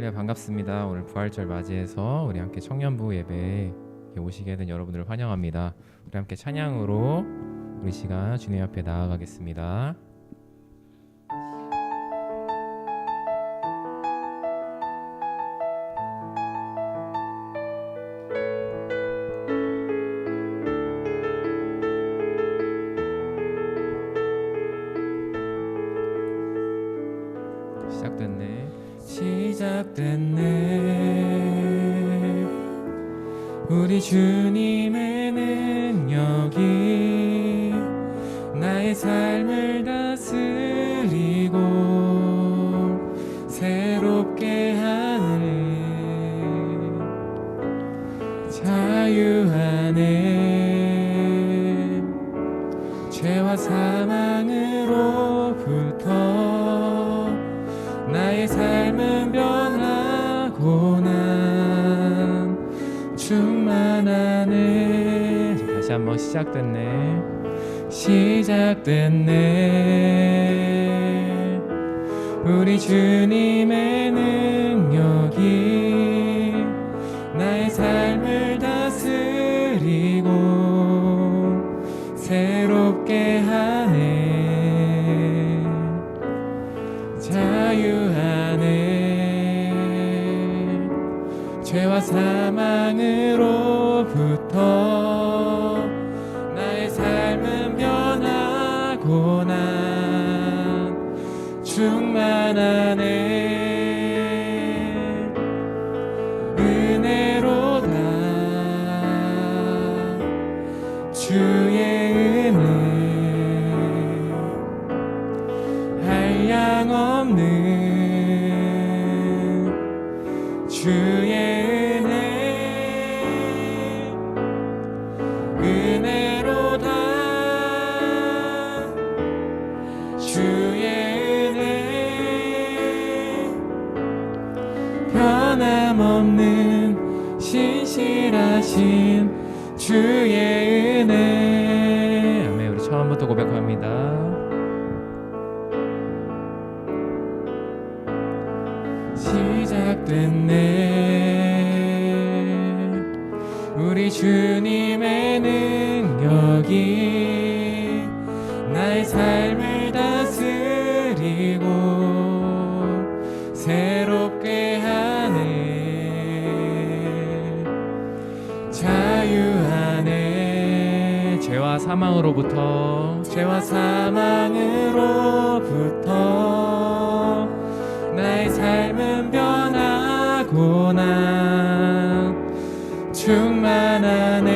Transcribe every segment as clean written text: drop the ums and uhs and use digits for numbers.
할렐루야, 반갑습니다. 오늘 부활절 맞이해서 우리 함께 청년부 예배에 오시게 된 여러분들을 환영합니다. 우리 함께 찬양으로 우리 시간 주님 앞에 나아가겠습니다. 시작됐네. 우리 주님의 능력이 나의 삶을 다스리고 새롭게 하네. 자유하네. 죄와 사망으로부터 나의 삶은 변하고 난 충만하네. 다시 한번 시작됐네. 시작됐네. 우리 주님의 능력이 나의 삶을 다스리고 새롭게 하네. 자유하네. 죄와 사망으로부터 나의 삶은 변하고 난 충만하네. 은혜로다. 주의 은혜 한량없는 주의 은혜. 은혜로다. 주의 은혜 변함없는 신실하신 주의 은혜. 아멘. 우리 처음부터 고백합니다. 시작됐네. 우리 주님의 능력이 나의 삶을 다스리고 새롭게 하네. 자유하네. 죄와 사망으로부터 나의 삶은 변하고 난 충만하네.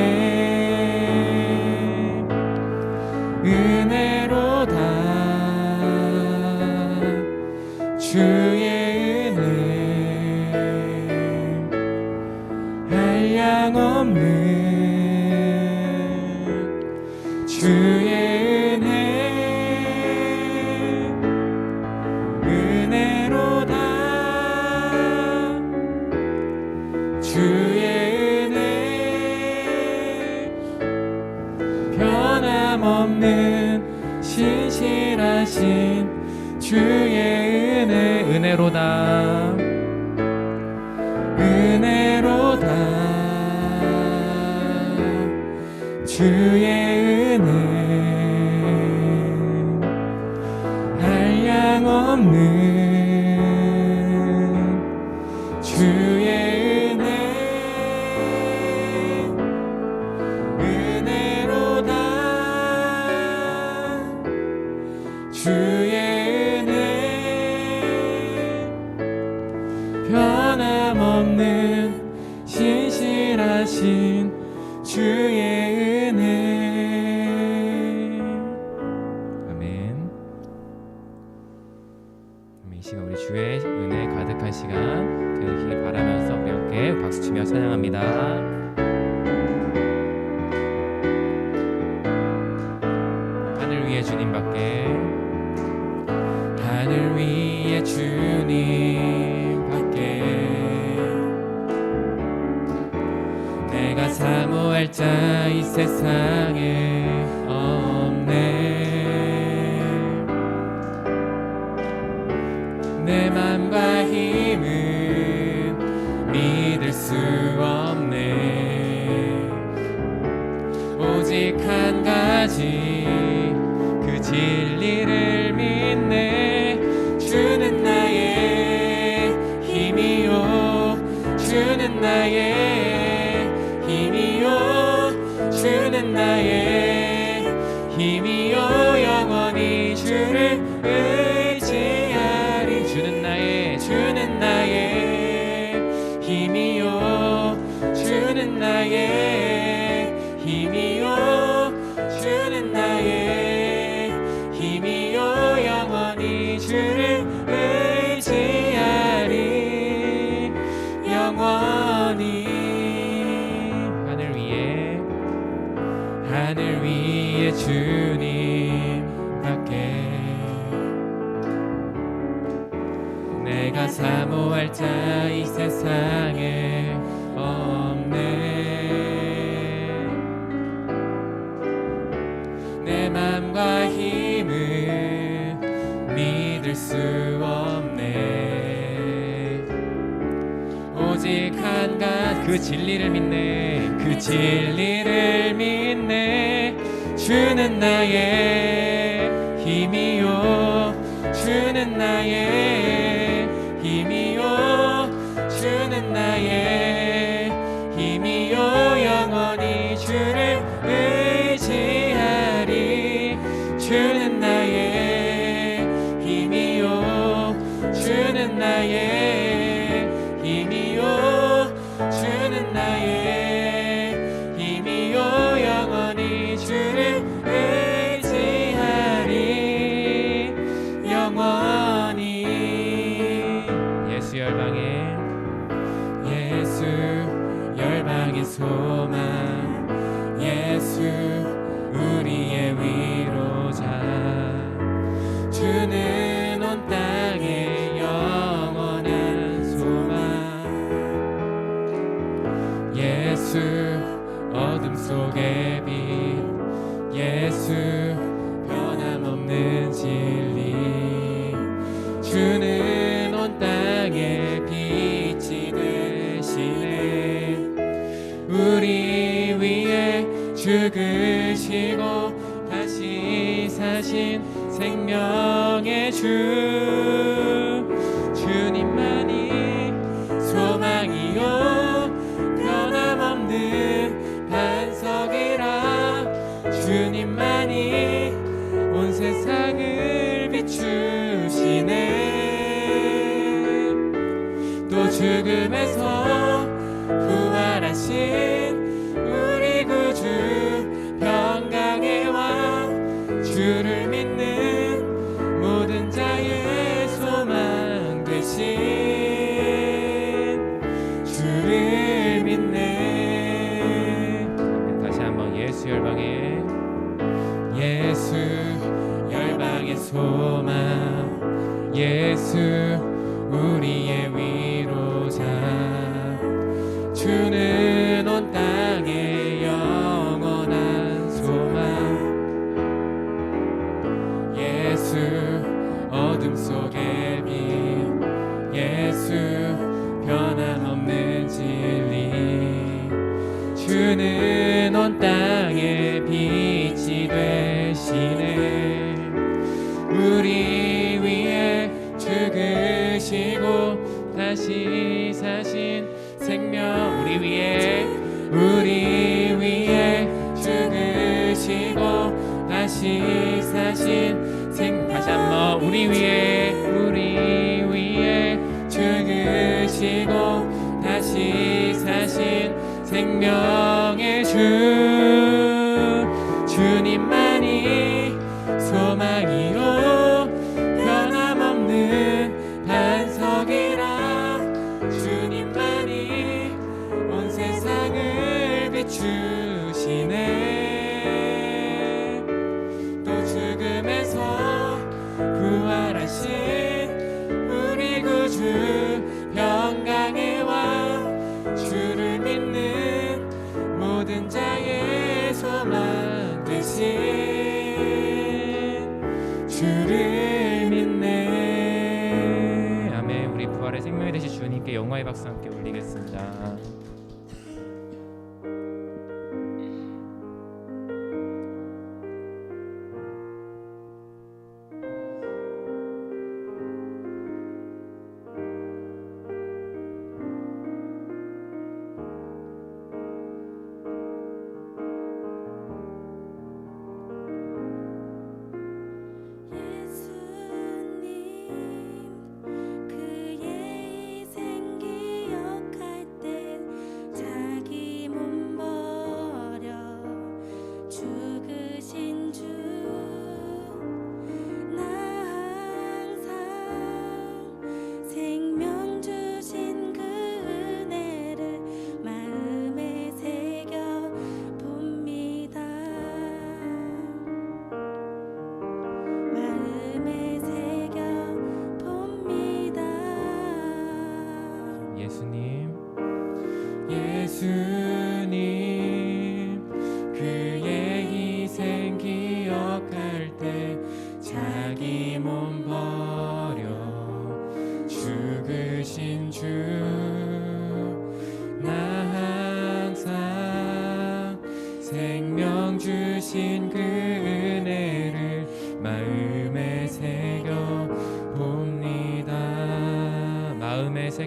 은혜로다. 주의 은혜 한량없는 주의 변함없는 신실하신 주의 은혜. 은혜로다. 은혜로다. 주의 은혜 한량없는 주의 주의 은혜 변함없는 신실하신 주의 은혜. 아멘. 이 시간 우리 주의 은혜 가득한 시간 되시길 바라면서 우리 함께 박수치며 찬양합니다. 하늘 위에 주님밖에, 하늘 위에 주님밖에 내가 사모할 자 이 세상에 없네. 내 맘과 힘을 때까지 그 진리를 믿네. 주는 나의 힘이요, 주는 나의 힘이요, 주는 나의 힘이요, 영원히 주를 의지하리. 주는 나의 힘이요, 주는 나의 힘이요, 주는 나의 힘이요, 영원히 주를 의지하리. 영원히 하늘 위에 주님밖에 내가 사모할 자 이 세상에 없네. 내 맘과 힘은 믿을 수 없네. 오직 한 가지 그 진리를 믿네. 그 진리를 믿네. 주는 나의 힘이요, 주는 나의 힘이요, 주는 나의 힘이요, 영원히 주를 의지하리. 주는 나의 힘이요, 주는 나의 힘이요, 주는 나의 힘이요, 영원히 주를 의지하리. 영원히 예수 열방의 소망, 예수 우리의 위로자. 주는 온 땅의 영원한 소망, 예수 어둠 속의 빛, 예수 변함없는 진리. 주는 온 땅의 빛이 되시네. 우리 위에 죽으시고 다시 사신 생명의 주. 주님만이 소망이요, 변함없는 반석이라. 주님만이 온 세상을 비추시네. 또 죽음에서 부활하신 우리 구주 평강의 왕. 주를 믿는 모든 자의 소망 되신 주를 믿네. 다시 한번 예수 열방의 소망, 예수 우리의 위로자. 주는 온 땅의 영원한 소망, 예수 어둠 속의 빛, 예수 변함없는 진리. 주는 온 땅의 빛이 되시네. 우리 위에 죽으시고 다시 사신 생명. 우리 위에 죽으시고 다시 사신 다시 한번 우리 위에 죽으시고 다시 사신 생명의 주. 주님만이 소망이요, 변함없는 반석이라. 주님만이 온 세상을 비추시네. 또 죽음에서 부활하신 우리 구주 평강의 왕. 주를 믿는 모든 자의 소망 되신 주를 믿네. 아멘. 우리 부활의 생명이 되신 주님께 영광의 박수 함께 올리겠습니다.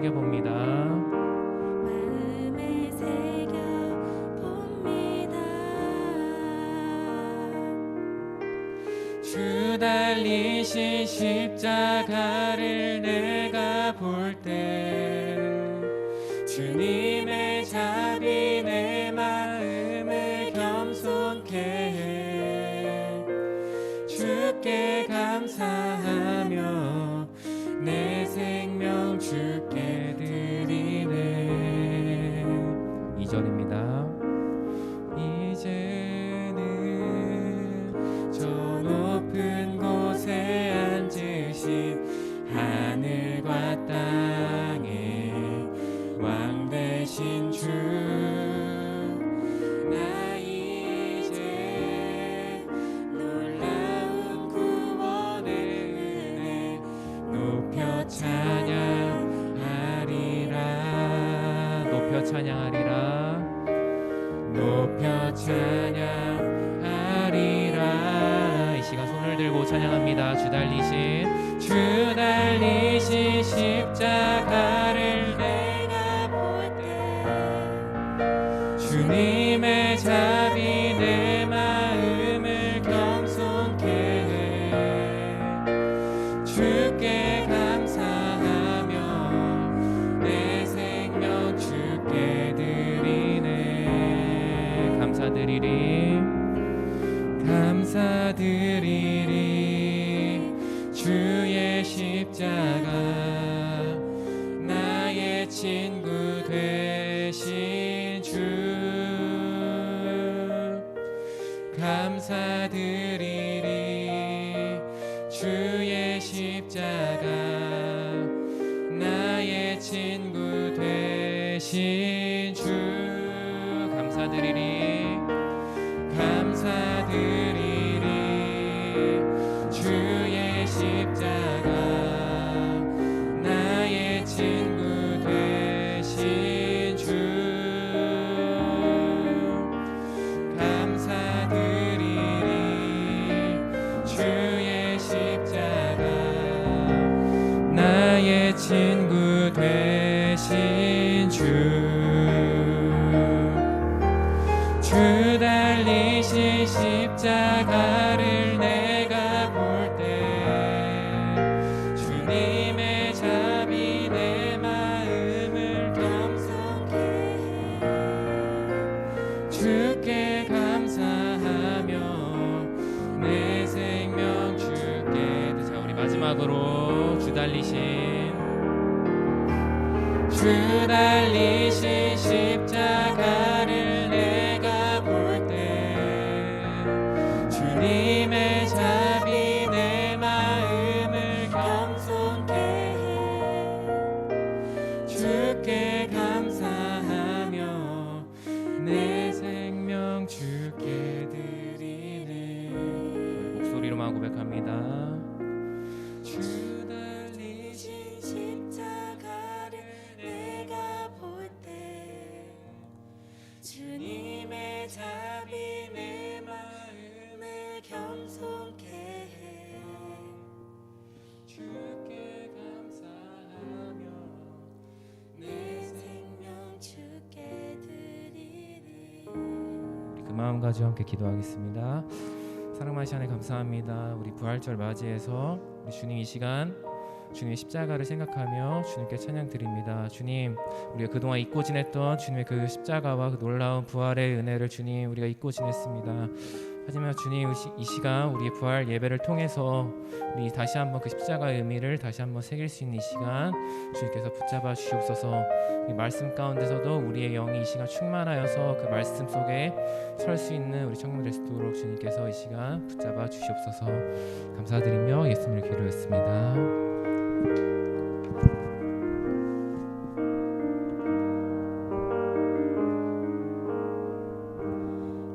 새겨봅니다. 마음에 새겨봅니다. 주 달리신 십자가를 내가 볼 때 주님의 자비 내 마음을 겸손케 해. 주께 감사하며 내 생명 주께 드리네. 2절입니다. 이제는 저 높은 곳에 앉으신 하늘과 땅의 왕 되신 주, 나 이제 놀라운 구원의 은혜 높여 찬양하리라. 높여 찬양하리라. 높여 찬양하리라. 이 시간 손을 들고 찬양합니다. 주 달리신 십자가를 내가 볼 때 주님의 자비 내 마음을 겸손케 해. 주께 감사하며 내 생명 주께 드리네. 감사드리리. 주의 십자가 나의 친구 되신 주, 감사드리리. 주의 십자가 나의 친구 되신 주, 감사드리리. 감사드리리. 주의 십자가 나의 친구 되신 주, 감사드리리. 주의 십자가 나의 친구 되신 주, 주 달리신 십자가를 내가 볼 때 주님의 자비 내 마음을 겸손케 해. 주께 감사하며 내 생명 주께. 자, 우리 마지막으로 주 달리신 십자가를 내가 볼 때 주님의 자비 내 마음을 겸손케 해. 주께 감사하며 내 생명 주께 드리네. 목소리로만 고백합니다. 주 달리신 십자가를 내가 볼 때 주님의 자비 내 마음을 겸손케 해. 주께 감사하며 내 생명 주께 드리리. 우리 그 마음 가지고 함께 기도하겠습니다. 사랑하는 시간에 감사합니다. 우리 부활절 맞이해서 우리 주님 이 시간 주님의 십자가를 생각하며 주님께 찬양 드립니다. 주님, 우리가 그동안 잊고 지냈던 주님의 그 십자가와 그 놀라운 부활의 은혜를 주님 우리가 잊고 지냈습니다. 하지만 주님 이 시간 우리의 부활 예배를 통해서 우리 다시 한번 그 십자가의 의미를 다시 한번 새길 수 있는 이 시간 주님께서 붙잡아 주시옵소서. 이 말씀 가운데서도 우리의 영이 이 시간 충만하여서 그 말씀 속에 설 수 있는 우리 청년 될 수 있도록 주님께서 이 시간 붙잡아 주시옵소서. 감사드리며 예수님을 기도했습니다.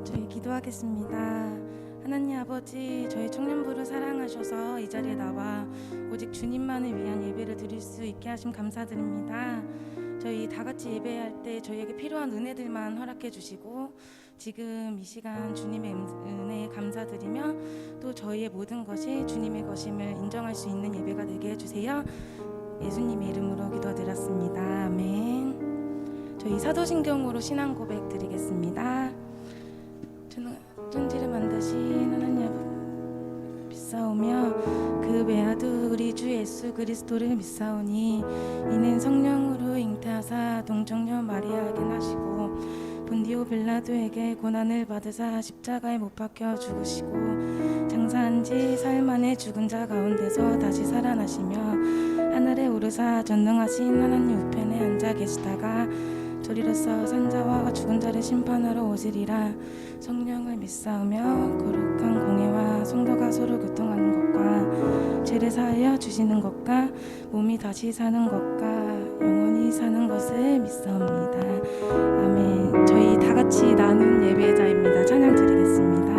저희 기도하겠습니다. 하나님 아버지, 저희 청년부를 사랑하셔서 이 자리에 나와 오직 주님만을 위한 예배를 드릴 수 있게 하심 감사드립니다. 저희 다 같이 예배할 때 저희에게 필요한 은혜들만 허락해 주시고 지금 이 시간 주님의 은혜에 감사드리며 또 저희의 모든 것이 주님의 것임을 인정할 수 있는 예배가 되게 해주세요. 예수님의 이름으로 기도드렸습니다. 아멘. 저희 사도신경으로 신앙 고백 드리겠습니다. 저는 천지를 만드신 하나님 아버지 믿사오며 그 외아도 우리 주 예수 그리스도를 믿사오니 이는 성령으로 잉태하사 동정녀 마리아에게 나시고 본디오 빌라도에게 고난을 받으사 십자가에 못 박혀 죽으시고 장사한 지 사흘 만에 죽은 자 가운데서 다시 살아나시며 하늘에 오르사 전능하신 하나님 우편에 앉아 계시다가 저리로서 산자와 죽은 자를 심판하러 오시리라. 성령을 믿사오며 거룩한 공예와 성도가 서로 교통하는 것과 죄를 사하여 주시는 것과 몸이 다시 사는 것과 영원히 사는 것을 믿사옵니다. 아멘. 저희 다 같이 나눈 예배자입니다. 찬양 드리겠습니다.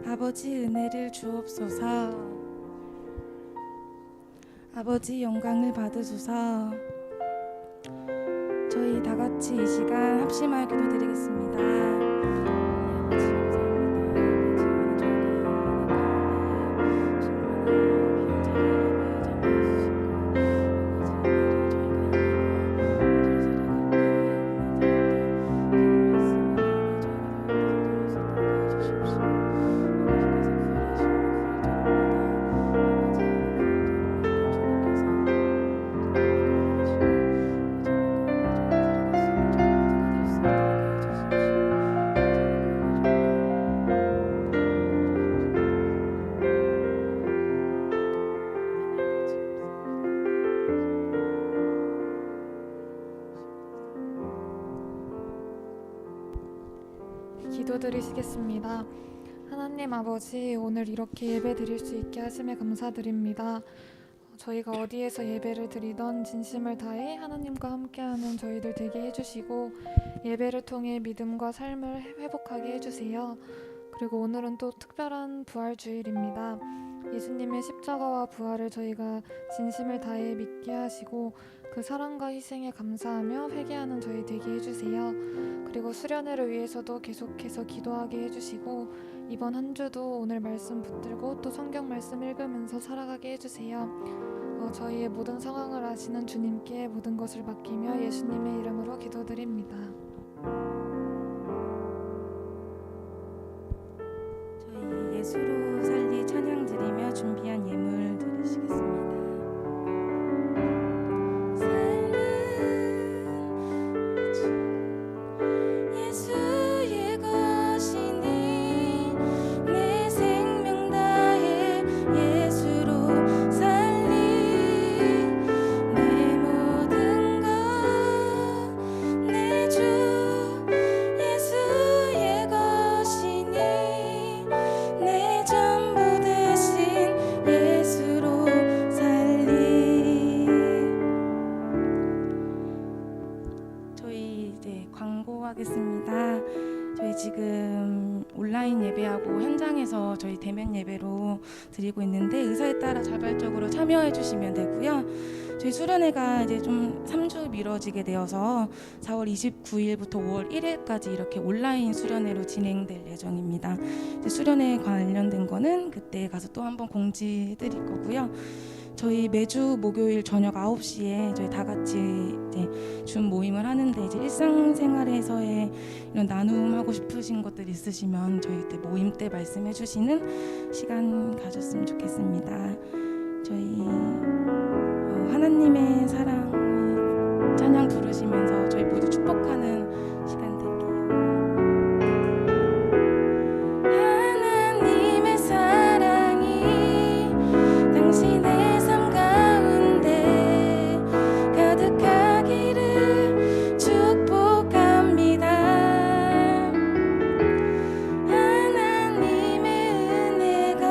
아버지 은혜를 주옵소서. 아버지 영광을 받으소서. 저희 다 같이 이 시간 합심하여 기도드리겠습니다. 아버지 기도드리시겠습니다. 하나님 아버지, 오늘 이렇게 예배 드릴 수 있게 하심에 감사드립니다. 저희가 어디에서 예배를 드리던 진심을 다해 하나님과 함께하는 저희들 되게 해주시고 예배를 통해 믿음과 삶을 회복하게 해주세요. 그리고 오늘은 또 특별한 부활주일입니다. 예수님의 십자가와 부활을 저희가 진심을 다해 믿게 하시고 그 사랑과 희생에 감사하며 회개하는 저희 되게 해주세요. 그리고 수련회를 위해서도 계속해서 기도하게 해주시고 이번 한 주도 오늘 말씀 붙들고 또 성경 말씀 읽으면서 살아가게 해주세요. 저희의 모든 상황을 아시는 주님께 모든 것을 맡기며 예수님의 이름으로 기도드립니다. 저희 예수로 살리 찬양 드리며 준비한 예물 드리시겠습니다. 예수의 것이니 내 생명 다해 예수로 살리 내 모든 것 내 주 예수의 것이니 내 전부 대신 예수로 살리. 저희 이제 광고하겠습니다. 저희 지금 온라인 예배하고 현장에서 저희 대면 예배로 드리고 있는데 의사에 따라 자발적으로 참여해 주시면 되고요. 저희 수련회가 이제 좀 3주 미뤄지게 되어서 4월 29일부터 5월 1일까지 이렇게 온라인 수련회로 진행될 예정입니다. 이제 수련회 관련된 거는 그때 가서 또 한번 공지해 드릴 거고요. 저희 매주 목요일 저녁 9시에 저희 다 같이 이제 줌 모임을 하는데 이제 일상생활에서의 이런 나눔하고 싶으신 것들 있으시면 저희 때 모임 때 말씀해 주시는 시간 가졌으면 좋겠습니다. 저희 하나님의 사랑 찬양 부르시면서 저희 모두 축복하는 시간 될게요. 하나님의 사랑이 당신의 삶 가운데 가득하기를 축복합니다. 하나님의 은혜가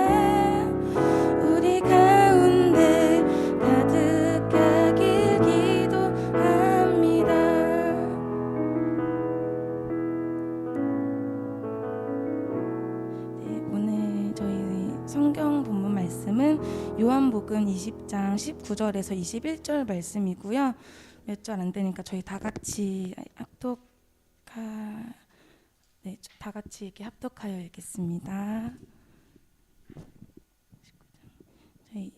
우리 가운데 가득하길 기도합니다. 네, 오늘 저희 성경 본문 말씀은 요한복음 20장 19절에서 21절 말씀이고요. 몇 절 안 되니까 저희 다 같이 다 같이 이렇게 합독하여 읽겠습니다. 저희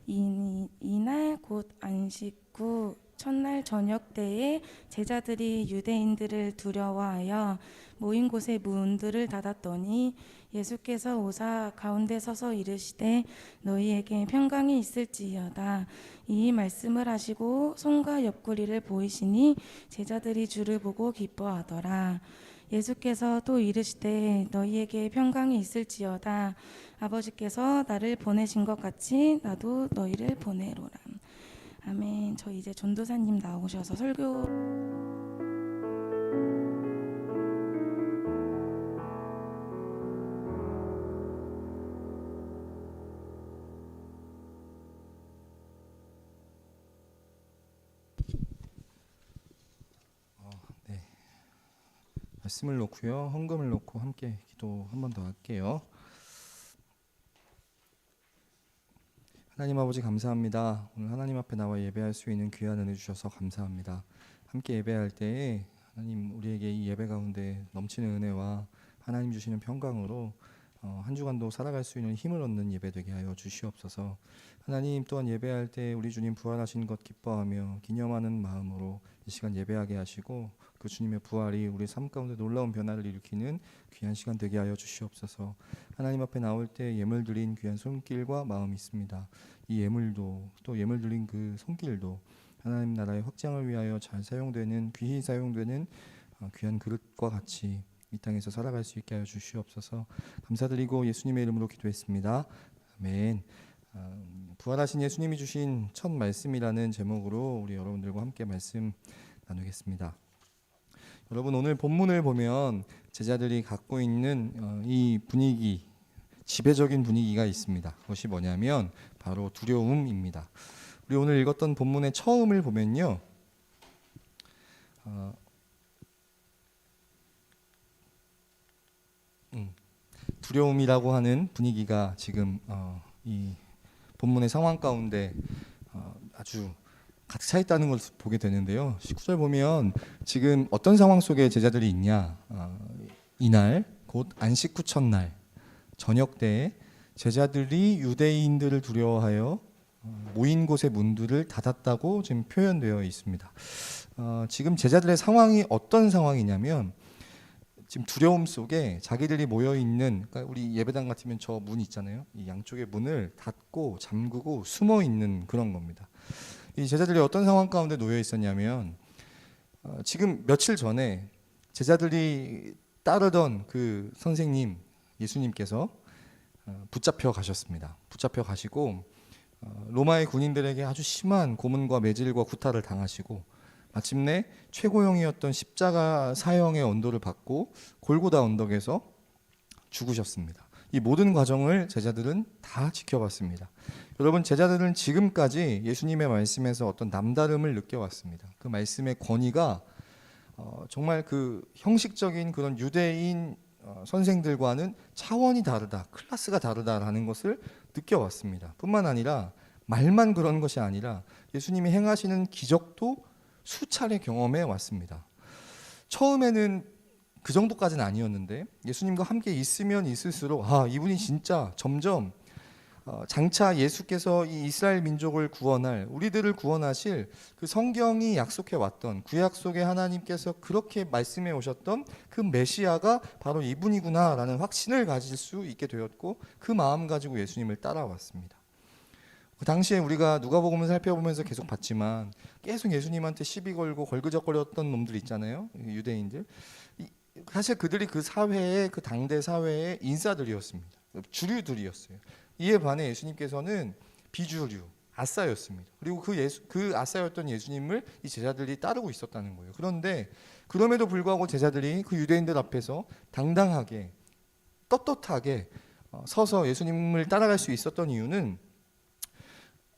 이날 곧 안식 후 첫날 저녁 때에 제자들이 유대인들을 두려워하여 모인 곳의 문들을 닫았더니 예수께서 오사 가운데 서서 이르시되 너희에게 평강이 있을지어다. 이 말씀을 하시고 손과 옆구리를 보이시니 제자들이 주를 보고 기뻐하더라. 예수께서 또 이르시되 너희에게 평강이 있을지어다. 아버지께서 나를 보내신 것 같이 나도 너희를 보내로라. 아멘. 저 이제 전도사님 나오셔서 설교. 네. 말씀을 놓고요. 헌금을 놓고 함께 기도 한 번 더 할게요. 하나님 아버지 감사합니다. 오늘 하나님 앞에 나와 예배할 수 있는 귀한 은혜 주셔서 감사합니다. 함께 예배할 때에 하나님 우리에게 이 예배 가운데 넘치는 은혜와 하나님 주시는 평강으로 한 주간도 살아갈 수 있는 힘을 얻는 예배 되게 하여 주시옵소서. 하나님 또한 예배할 때 우리 주님 부활하신 것 기뻐하며 기념하는 마음으로 이 시간 예배하게 하시고 그 주님의 부활이 우리 삶 가운데 놀라운 변화를 일으키는 귀한 시간 되게 하여 주시옵소서. 하나님 앞에 나올 때 예물 드린 귀한 손길과 마음이 있습니다. 이 예물도 또 예물 드린 그 손길도 하나님 나라의 확장을 위하여 잘 사용되는 귀히 사용되는 귀한 그릇과 같이 이 땅에서 살아갈 수 있게 하여 주시옵소서. 감사드리고 예수님의 이름으로 기도했습니다. 아멘. 부활하신 예수님이 주신 첫 말씀이라는 제목으로 우리 여러분들과 함께 말씀 나누겠습니다. 여러분 오늘 본문을 보면 제자들이 갖고 있는 이 분위기, 지배적인 분위기가 있습니다. 그것이 뭐냐면 바로 두려움입니다. 우리 오늘 읽었던 본문의 처음을 보면요, 두려움이라고 하는 분위기가 지금 이 본문의 상황 가운데 아주 가득 차 있다는 걸 보게 되는데요. 19절 보면 지금 어떤 상황 속에 제자들이 있냐. 이날 곧 안식 후 첫날 저녁 때에 제자들이 유대인들을 두려워하여 모인 곳의 문들을 닫았다고 지금 표현되어 있습니다. 지금 제자들의 상황이 어떤 상황이냐면 지금 두려움 속에 자기들이 모여 있는, 그러니까 우리 예배당 같으면 저 문 있잖아요. 이 양쪽의 문을 닫고 잠그고 숨어 있는 그런 겁니다. 이 제자들이 어떤 상황 가운데 놓여 있었냐면 지금 며칠 전에 제자들이 따르던 그 선생님 예수님께서 붙잡혀 가셨습니다. 붙잡혀 가시고 로마의 군인들에게 아주 심한 고문과 매질과 구타를 당하시고 마침내 최고형이었던 십자가 사형의 언도를 받고 골고다 언덕에서 죽으셨습니다. 이 모든 과정을 제자들은 다 지켜봤습니다. 여러분, 제자들은 지금까지 예수님의 말씀에서 어떤 남다름을 느껴왔습니다. 그 말씀의 권위가 정말 그 형식적인 그런 유대인 선생들과는 차원이 다르다, 클래스가 다르다라는 것을 느껴왔습니다. 뿐만 아니라 말만 그런 것이 아니라 예수님이 행하시는 기적도 수차례 경험해 왔습니다. 처음에는 그 정도까지는 아니었는데 예수님과 함께 있으면 있을수록 이분이 진짜 점점 장차 예수께서 이 이스라엘 민족을 구원할, 우리들을 구원하실 그 성경이 약속해 왔던, 구약 속에 하나님께서 그렇게 말씀해 오셨던 그 메시아가 바로 이분이구나라는 확신을 가질 수 있게 되었고, 그 마음 가지고 예수님을 따라왔습니다. 그 당시에 우리가 누가복음을 살펴보면서 계속 봤지만 계속 예수님한테 시비 걸고 걸그적거렸던 놈들 있잖아요. 유대인들. 사실 그들이 그 사회의, 그 당대 사회의 인사들이었습니다. 주류들이었어요. 이에 반해 예수님께서는 비주류, 아싸였습니다. 그리고 그 아싸였던 예수님을 이 제자들이 따르고 있었다는 거예요. 그런데 그럼에도 불구하고 제자들이 그 유대인들 앞에서 당당하게 떳떳하게 서서 예수님을 따라갈 수 있었던 이유는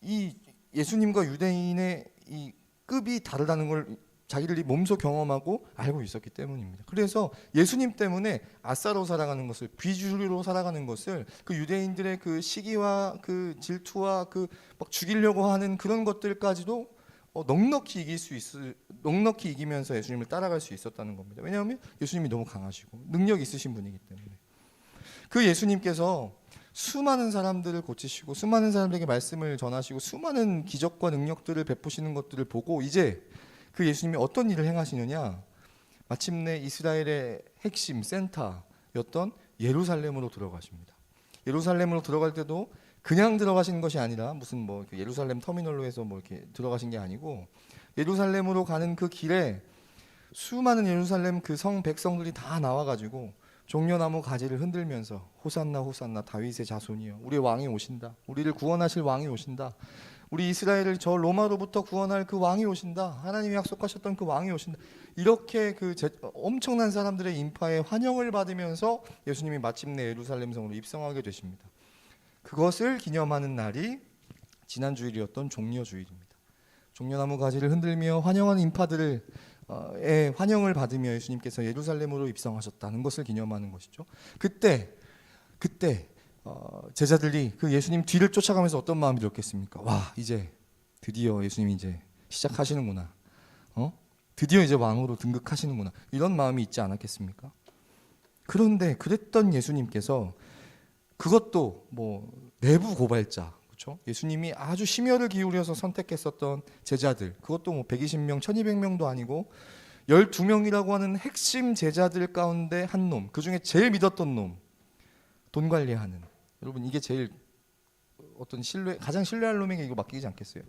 이 예수님과 유대인의 이 급이 다르다는 걸 자기들이 몸소 경험하고 알고 있었기 때문입니다. 그래서 예수님 때문에 아싸로 살아가는 것을, 비주류로 살아가는 것을, 그 유대인들의 그 시기와 그 질투와 그 막 죽이려고 하는 그런 것들까지도 넉넉히 이기면서 예수님을 따라갈 수 있었다는 겁니다. 왜냐하면 예수님이 너무 강하시고 능력 있으신 분이기 때문에. 그 예수님께서 수많은 사람들을 고치시고 수많은 사람들에게 말씀을 전하시고 수많은 기적과 능력들을 베푸시는 것들을 보고 이제 그 예수님이 어떤 일을 행하시느냐, 마침내 이스라엘의 핵심 센터였던 예루살렘으로 들어가십니다. 예루살렘으로 들어갈 때도 그냥 들어가시는 것이 아니라 무슨 뭐 예루살렘 터미널로 해서 뭐 이렇게 들어가신 게 아니고, 예루살렘으로 가는 그 길에 수많은 예루살렘 그 성 백성들이 다 나와가지고 종려나무 가지를 흔들면서 호산나 호산나 다윗의 자손이여, 우리의 왕이 오신다, 우리를 구원하실 왕이 오신다, 우리 이스라엘을 저 로마로부터 구원할 그 왕이 오신다, 하나님이 약속하셨던 그 왕이 오신다, 이렇게 그 엄청난 사람들의 인파에 환영을 받으면서 예수님이 마침내 예루살렘 성으로 입성하게 되십니다. 그것을 기념하는 날이 지난 주일이었던 종려주일입니다. 종려나무 가지를 흔들며 환영하는 인파들을 환영을 받으며 예수님께서 예루살렘으로 입성하셨다는 것을 기념하는 것이죠. 그때 제자들이 그 예수님 뒤를 쫓아가면서 어떤 마음이 들었겠습니까? 와, 이제 드디어 예수님이 이제 시작하시는구나. 드디어 이제 왕으로 등극하시는구나. 이런 마음이 있지 않았겠습니까? 그런데 그랬던 예수님께서 그것도 뭐 내부 고발자, 그렇죠? 예수님이 아주 심혈을 기울여서 선택했었던 제자들, 그것도 뭐 120명, 1200명도 아니고 12명이라고 하는 핵심 제자들 가운데 한 놈, 그 중에 제일 믿었던 놈, 돈 관리하는, 여러분 이게 제일 가장 신뢰할 놈에게 이거 맡기지 않겠어요?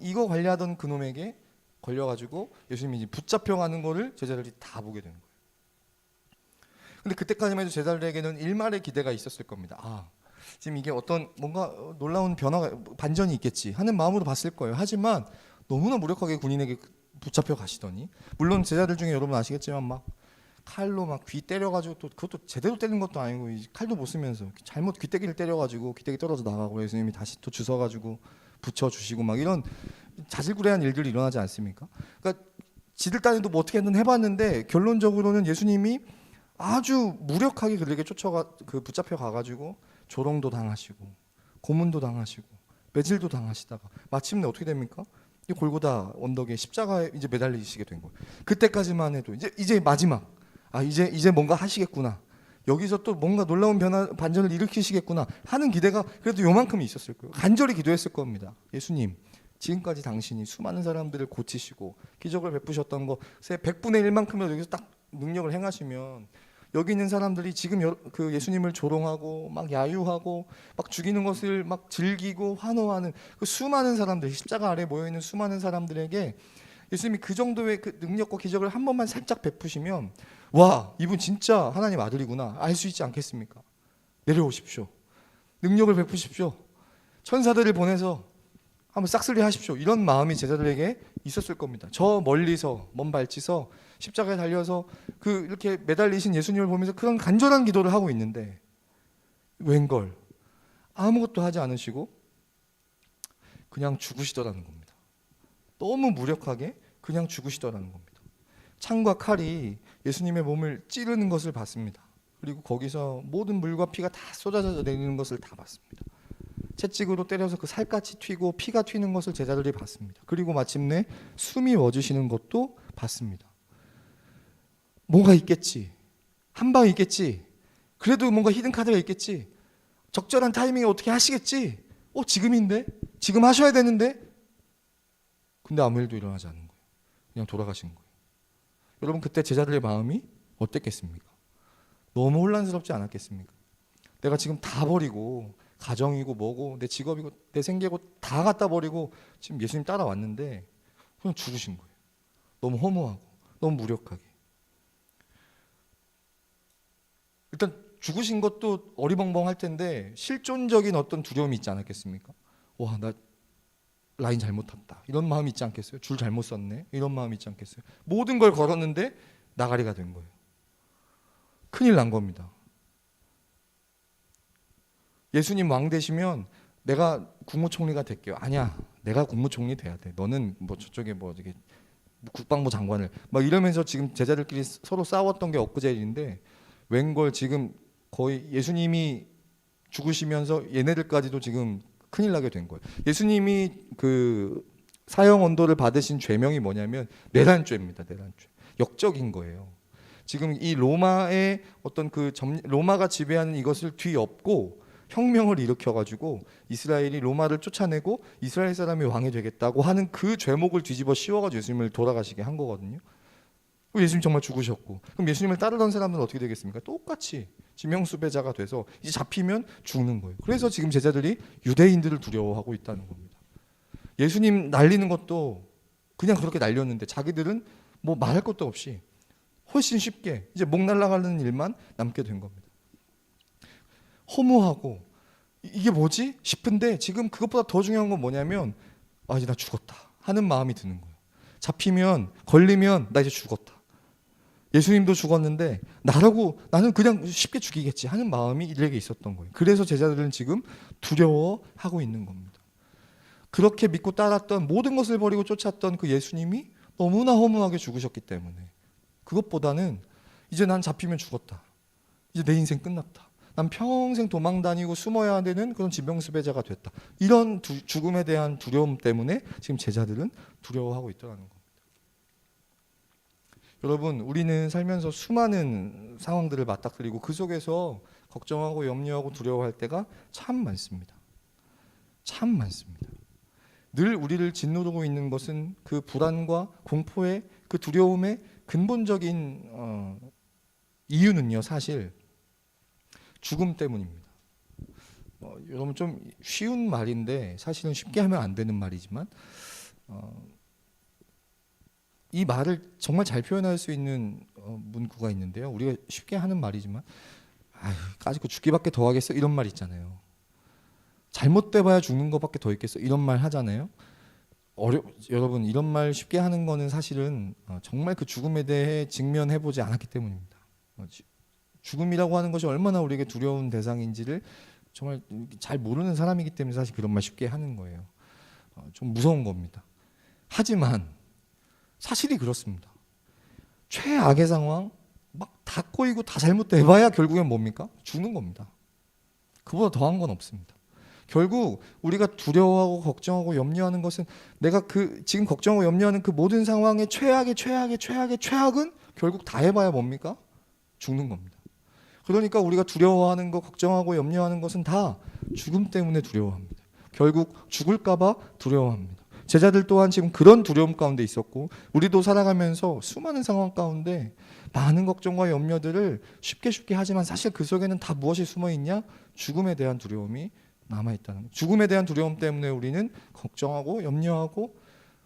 이거 관리하던 그 놈에게 걸려가지고 예수님이 붙잡혀가는 거를 제자들이 다 보게 되는 거예요. 근데 그때까지만 해도 제자들에게는 일말의 기대가 있었을 겁니다. 지금 이게 어떤 뭔가 놀라운 변화가, 반전이 있겠지 하는 마음으로 봤을 거예요. 하지만 너무나 무력하게 군인에게 붙잡혀 가시더니, 물론 제자들 중에 여러분 아시겠지만 막 칼로 막 귀 때려가지고, 또 그것도 제대로 때린 것도 아니고 칼도 못 쓰면서 잘못 귀때기를 때려가지고 귀때기 떨어져 나가고 예수님이 다시 또 주워가지고 붙여주시고 막 이런 자질구레한 일들이 일어나지 않습니까? 그러니까 지들 딴에도 뭐 어떻게든 해봤는데 결론적으로는 예수님이 아주 무력하게 그들에게 붙잡혀 가가지고 조롱도 당하시고 고문도 당하시고 매질도 당하시다가 마침내 어떻게 됩니까? 이 골고다 언덕에 십자가에 이제 매달리시게 된 거예요. 그때까지만 해도 이제 마지막, 이제 뭔가 하시겠구나, 여기서 또 뭔가 놀라운 반전을 일으키시겠구나 하는 기대가 그래도 요만큼이 있었을 거예요. 간절히 기도했을 겁니다. 예수님, 지금까지 당신이 수많은 사람들을 고치시고 기적을 베푸셨던 거 100분의 1만큼이라도 여기서 딱 능력을 행하시면 여기 있는 사람들이 지금 그 예수님을 조롱하고 막 야유하고 막 죽이는 것을 막 즐기고 환호하는 그 수많은 사람들, 십자가 아래 모여 있는 수많은 사람들에게 예수님이 그 정도의 그 능력과 기적을 한 번만 살짝 베푸시면, 와, 이분 진짜 하나님 아들이구나 알 수 있지 않겠습니까? 내려오십시오. 능력을 베푸십시오. 천사들을 보내서 한번 싹쓸이 하십시오. 이런 마음이 제자들에게 있었을 겁니다. 저 멀리서 먼 발치서 십자가에 달려서 그 이렇게 매달리신 예수님을 보면서 그런 간절한 기도를 하고 있는데 웬걸 아무것도 하지 않으시고 그냥 죽으시더라는 겁니다. 너무 무력하게 그냥 죽으시더라는 겁니다. 창과 칼이 예수님의 몸을 찌르는 것을 봤습니다. 그리고 거기서 모든 물과 피가 다 쏟아져 내리는 것을 다 봤습니다. 채찍으로 때려서 그 살갗이 튀고 피가 튀는 것을 제자들이 봤습니다. 그리고 마침내 숨이 멎으시는 것도 봤습니다. 뭔가 있겠지, 한 방 있겠지, 그래도 뭔가 히든 카드가 있겠지, 적절한 타이밍에 어떻게 하시겠지, 지금인데, 지금 하셔야 되는데, 근데 아무 일도 일어나지 않는 거예요. 그냥 돌아가신 거예요. 여러분, 그때 제자들의 마음이 어땠겠습니까? 너무 혼란스럽지 않았겠습니까? 내가 지금 다 버리고 가정이고 뭐고 내 직업이고 내 생계고 다 갖다 버리고 지금 예수님 따라왔는데 그냥 죽으신 거예요. 너무 허무하고 너무 무력하게. 일단 죽으신 것도 어리벙벙할 텐데 실존적인 어떤 두려움이 있지 않았겠습니까? 와, 나 라인 잘못 탔다, 이런 마음이 있지 않겠어요? 줄 잘못 썼네, 이런 마음이 있지 않겠어요? 모든 걸 걸었는데 나가리가 된 거예요. 큰일 난 겁니다. 예수님 왕 되시면 내가 국무총리가 될게요. 아니야, 내가 국무총리 돼야 돼. 너는 뭐 저쪽에 뭐 이게 국방부 장관을 막 이러면서 지금 제자들끼리 서로 싸웠던 게 엊그제 일인데 웬걸 지금 거의 예수님이 죽으시면서 얘네들까지도 지금 큰일 나게 된 거예요. 예수님이 그 사형 언도를 받으신 죄명이 뭐냐면 내란죄입니다. 내란죄. 역적인 거예요. 지금 이 로마의 어떤 로마가 지배하는 이것을 뒤엎고 혁명을 일으켜가지고 이스라엘이 로마를 쫓아내고 이스라엘 사람이 왕이 되겠다고 하는 그 죄목을 뒤집어 씌워가지고 예수님을 돌아가시게 한 거거든요. 예수님 정말 죽으셨고, 그럼 예수님을 따르던 사람들은 어떻게 되겠습니까? 똑같이 지명수배자가 돼서 이제 잡히면 죽는 거예요. 그래서 지금 제자들이 유대인들을 두려워하고 있다는 겁니다. 예수님 날리는 것도 그냥 그렇게 날렸는데 자기들은 뭐 말할 것도 없이 훨씬 쉽게 이제 목 날아가는 일만 남게 된 겁니다. 허무하고 이게 뭐지 싶은데 지금 그것보다 더 중요한 건 뭐냐면 이제 나 죽었다 하는 마음이 드는 거예요. 잡히면 걸리면 나 이제 죽었다. 예수님도 죽었는데 나는 그냥 쉽게 죽이겠지 하는 마음이 이들에게 있었던 거예요. 그래서 제자들은 지금 두려워하고 있는 겁니다. 그렇게 믿고 따랐던 모든 것을 버리고 쫓았던 그 예수님이 너무나 허무하게 죽으셨기 때문에 그것보다는 이제 난 잡히면 죽었다, 이제 내 인생 끝났다, 난 평생 도망 다니고 숨어야 되는 그런 지명수배자가 됐다, 이런 죽음에 대한 두려움 때문에 지금 제자들은 두려워하고 있더라는 겁니다. 여러분, 우리는 살면서 수많은 상황들을 맞닥뜨리고 그 속에서 걱정하고 염려하고 두려워할 때가 참 많습니다. 참 많습니다. 늘 우리를 짓누르고 있는 것은 그 불안과 공포의 그 두려움의 근본적인 이유는요, 사실 죽음 때문입니다. 여러분, 좀 쉬운 말인데 사실은 쉽게 하면 안 되는 말이지만 이 말을 정말 잘 표현할 수 있는 문구가 있는데요. 우리가 쉽게 하는 말이지만 까짓거 죽기밖에 더 하겠어, 이런 말 있잖아요. 잘못돼봐야 죽는 것밖에 더 있겠어, 이런 말 하잖아요. 여러분, 이런 말 쉽게 하는 거는 사실은 정말 그 죽음에 대해 직면해보지 않았기 때문입니다. 죽음이라고 하는 것이 얼마나 우리에게 두려운 대상인지를 정말 잘 모르는 사람이기 때문에 사실 그런 말 쉽게 하는 거예요. 좀 무서운 겁니다. 하지만 사실이 그렇습니다. 최악의 상황, 막 다 꼬이고 다 잘못돼봐야 결국엔 뭡니까? 죽는 겁니다. 그보다 더한 건 없습니다. 결국 우리가 두려워하고 걱정하고 염려하는 것은 내가 지금 걱정하고 염려하는 그 모든 상황의 최악은 결국 다 해봐야 뭡니까? 죽는 겁니다. 그러니까 우리가 두려워하는 거, 걱정하고 염려하는 것은 다 죽음 때문에 두려워합니다. 결국 죽을까봐 두려워합니다. 제자들 또한 지금 그런 두려움 가운데 있었고, 우리도 살아가면서 수많은 상황 가운데 많은 걱정과 염려들을 쉽게 하지만 사실 그 속에는 다 무엇이 숨어 있냐? 죽음에 대한 두려움이 남아 있다는 거예요. 죽음에 대한 두려움 때문에 우리는 걱정하고 염려하고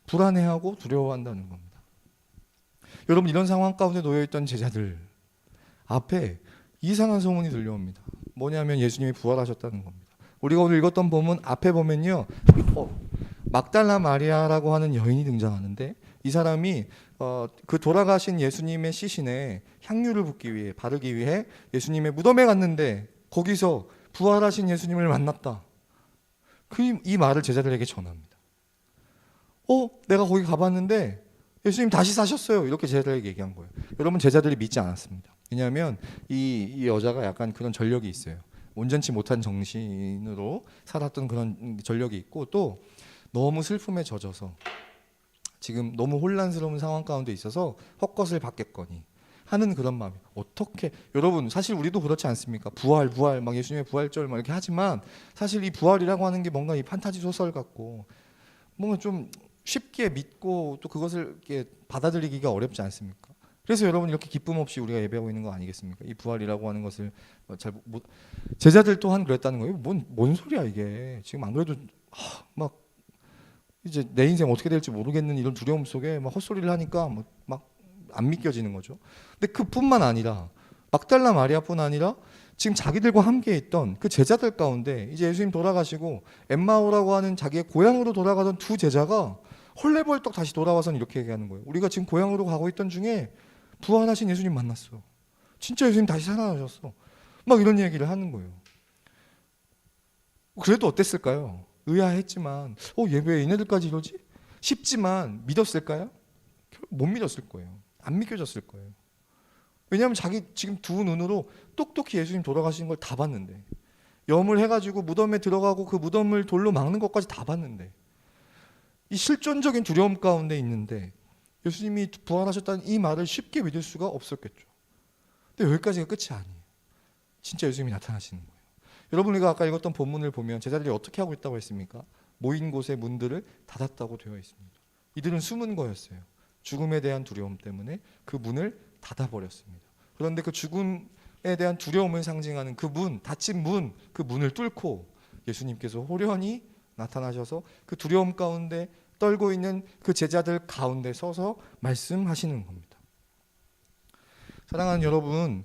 불안해하고 두려워한다는 겁니다. 여러분, 이런 상황 가운데 놓여 있던 제자들 앞에 이상한 소문이 들려옵니다. 뭐냐면 예수님이 부활하셨다는 겁니다. 우리가 오늘 읽었던 본문 앞에 보면요, 막달라 마리아라고 하는 여인이 등장하는데, 이 사람이 그 돌아가신 예수님의 시신에 향유를 붓기 위해, 바르기 위해 예수님의 무덤에 갔는데 거기서 부활하신 예수님을 만났다. 이 말을 제자들에게 전합니다. 내가 거기 가봤는데 예수님 다시 사셨어요. 이렇게 제자들에게 얘기한 거예요. 여러분, 제자들이 믿지 않았습니다. 왜냐하면 이 여자가 약간 그런 전력이 있어요. 온전치 못한 정신으로 살았던 그런 전력이 있고, 또 너무 슬픔에 젖어서 지금 너무 혼란스러운 상황 가운데 있어서 헛것을 받겠거니 하는 그런 마음이. 어떻게, 여러분, 사실 우리도 그렇지 않습니까? 부활 막 예수님의 부활절 막 이렇게 하지만 사실 이 부활이라고 하는 게 뭔가 이 판타지 소설 같고 뭔가 좀 쉽게 믿고 또 그것을 이렇게 받아들이기가 어렵지 않습니까? 그래서 여러분, 이렇게 기쁨 없이 우리가 예배하고 있는 거 아니겠습니까? 이 부활이라고 하는 것을 제자들 또한 그랬다는 거예요. 뭔 소리야 이게. 지금 안 그래도 막 이제 내 인생 어떻게 될지 모르겠는 이런 두려움 속에 막 헛소리를 하니까 막 안 믿겨지는 거죠. 근데 그뿐만 아니라, 막달라 마리아뿐 아니라 지금 자기들과 함께 있던 그 제자들 가운데 이제 예수님 돌아가시고 엠마오라고 하는 자기의 고향으로 돌아가던 두 제자가 헐레벌떡 다시 돌아와서 이렇게 얘기하는 거예요. 우리가 지금 고향으로 가고 있던 중에 부활하신 예수님 만났어. 진짜 예수님 다시 살아나셨어. 막 이런 얘기를 하는 거예요. 그래도 어땠을까요? 의아했지만 예배 얘네들까지 이러지? 싶지만 믿었을까요? 못 믿었을 거예요. 안 믿겨졌을 거예요. 왜냐하면 자기 지금 두 눈으로 똑똑히 예수님 돌아가시는 걸 다 봤는데, 염을 해가지고 무덤에 들어가고 그 무덤을 돌로 막는 것까지 다 봤는데, 이 실존적인 두려움 가운데 있는데 예수님이 부활하셨다는 이 말을 쉽게 믿을 수가 없었겠죠. 근데 여기까지가 끝이 아니에요. 진짜 예수님이 나타나시는 거예요. 여러분, 우리가 아까 읽었던 본문을 보면 제자들이 어떻게 하고 있다고 했습니까? 모인 곳의 문들을 닫았다고 되어 있습니다. 이들은 숨은 거였어요. 죽음에 대한 두려움 때문에 그 문을 닫아버렸습니다. 그런데 그 죽음에 대한 두려움을 상징하는 그 문, 닫힌 문, 그 문을 뚫고 예수님께서 호련히 나타나셔서 그 두려움 가운데 떨고 있는 그 제자들 가운데 서서 말씀하시는 겁니다. 사랑하는 여러분,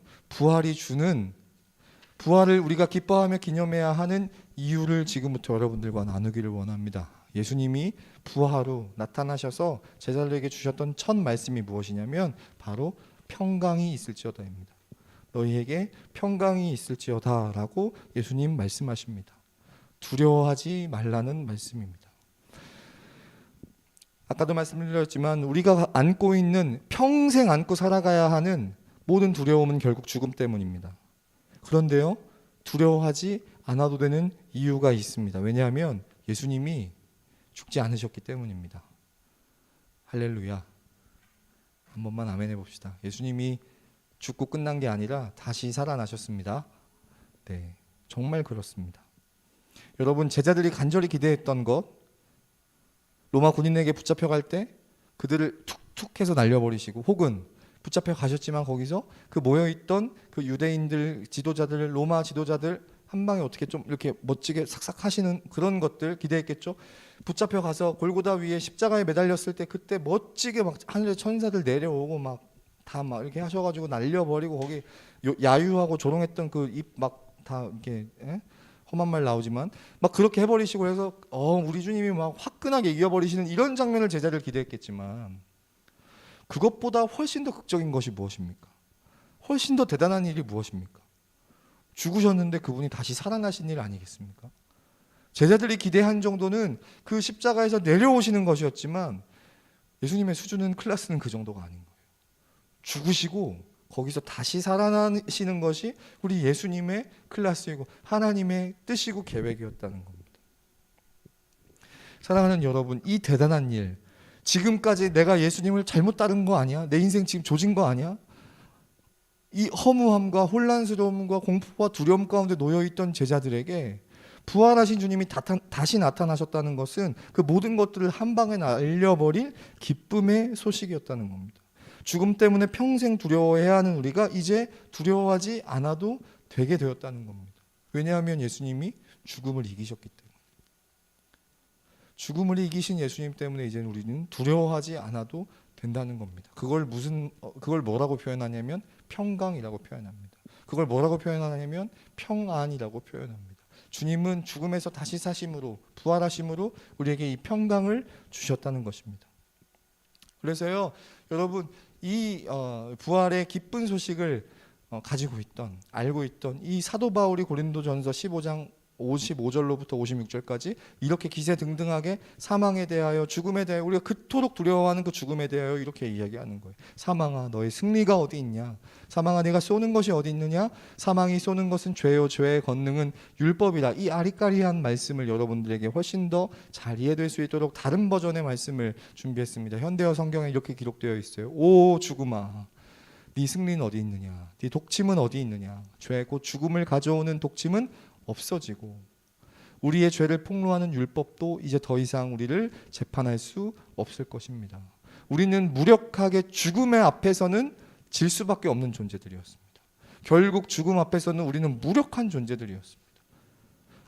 부활을 우리가 기뻐하며 기념해야 하는 이유를 지금부터 여러분들과 나누기를 원합니다. 예수님이 부활 후 나타나셔서 제자들에게 주셨던 첫 말씀이 무엇이냐면 바로 평강이 있을지어다입니다. 너희에게 평강이 있을지어다 라고 예수님 말씀하십니다. 두려워하지 말라는 말씀입니다. 아까도 말씀드렸지만 우리가 안고 있는, 평생 안고 살아가야 하는 모든 두려움은 결국 죽음 때문입니다. 그런데요, 두려워하지 않아도 되는 이유가 있습니다. 왜냐하면 예수님이 죽지 않으셨기 때문입니다. 할렐루야. 한 번만 아멘 해봅시다. 예수님이 죽고 끝난 게 아니라 다시 살아나셨습니다. 네, 정말 그렇습니다. 여러분, 제자들이 간절히 기대했던 것, 로마 군인에게 붙잡혀갈 때 그들을 툭툭 해서 날려버리시고, 혹은 붙잡혀 가셨지만 거기서 그 모여있던 그 유대인들, 지도자들, 로마 지도자들 한 방에 어떻게 좀 이렇게 멋지게 삭삭 하시는 그런 것들 기대했겠죠. 붙잡혀 가서 골고다 위에 십자가에 매달렸을 때 그때 멋지게 막 하늘의 천사들 내려오고 막 다 막 이렇게 하셔가지고 날려버리고, 거기 야유하고 조롱했던 그 입 막 다 이렇게 험한 말 나오지만 막 그렇게 해버리시고 해서 우리 주님이 막 화끈하게 이겨버리시는 이런 장면을 제자들 기대했겠지만, 그것보다 훨씬 더 극적인 것이 무엇입니까? 훨씬 더 대단한 일이 무엇입니까? 죽으셨는데 그분이 다시 살아나신 일 아니겠습니까? 제자들이 기대한 정도는 그 십자가에서 내려오시는 것이었지만 예수님의 수준은, 클래스는 그 정도가 아닌 거예요. 죽으시고 거기서 다시 살아나시는 것이 우리 예수님의 클래스이고 하나님의 뜻이고 계획이었다는 겁니다. 사랑하는 여러분, 이 대단한 일, 지금까지 내가 예수님을 잘못 따른 거 아니야? 내 인생 지금 조진 거 아니야? 이 허무함과 혼란스러움과 공포와 두려움 가운데 놓여있던 제자들에게 부활하신 주님이 다시 나타나셨다는 것은 그 모든 것들을 한 방에 날려버릴 기쁨의 소식이었다는 겁니다. 죽음 때문에 평생 두려워해야 하는 우리가 이제 두려워하지 않아도 되게 되었다는 겁니다. 왜냐하면 예수님이 죽음을 이기셨기 때문에. 죽음을 이기신 예수님 때문에 이제 우리는 두려워하지 않아도 된다는 겁니다. 그걸 뭐라고 표현하냐면 평강이라고 표현합니다. 그걸 뭐라고 표현하냐면 평안이라고 표현합니다. 주님은 죽음에서 다시 사심으로 부활하심으로 우리에게 이 평강을 주셨다는 것입니다. 그래서요, 여러분, 이 부활의 기쁜 소식을 가지고 있던, 알고 있던 이 사도 바울이 고린도전서 15장 55절로부터 56절까지 이렇게 기세등등하게 사망에 대하여 죽음에 대하여 우리가 그토록 두려워하는 그 죽음에 대하여 이렇게 이야기하는 거예요. 사망아 너의 승리가 어디 있냐? 사망아 네가 쏘는 것이 어디 있느냐? 사망이 쏘는 것은 죄요 죄의 권능은 율법이라. 이 아리까리한 말씀을 여러분들에게 훨씬 더 잘 이해될 수 있도록 다른 버전의 말씀을 준비했습니다. 현대어 성경에 이렇게 기록되어 있어요. 오 죽음아 네 승리는 어디 있느냐? 네 독침은 어디 있느냐? 죄 곧 죽음을 가져오는 독침은 없어지고 우리의 죄를 폭로하는 율법도 이제 더 이상 우리를 재판할 수 없을 것입니다. 우리는 무력하게 죽음의 앞에서는 질 수밖에 없는 존재들이었습니다. 결국 죽음 앞에서는 우리는 무력한 존재들이었습니다.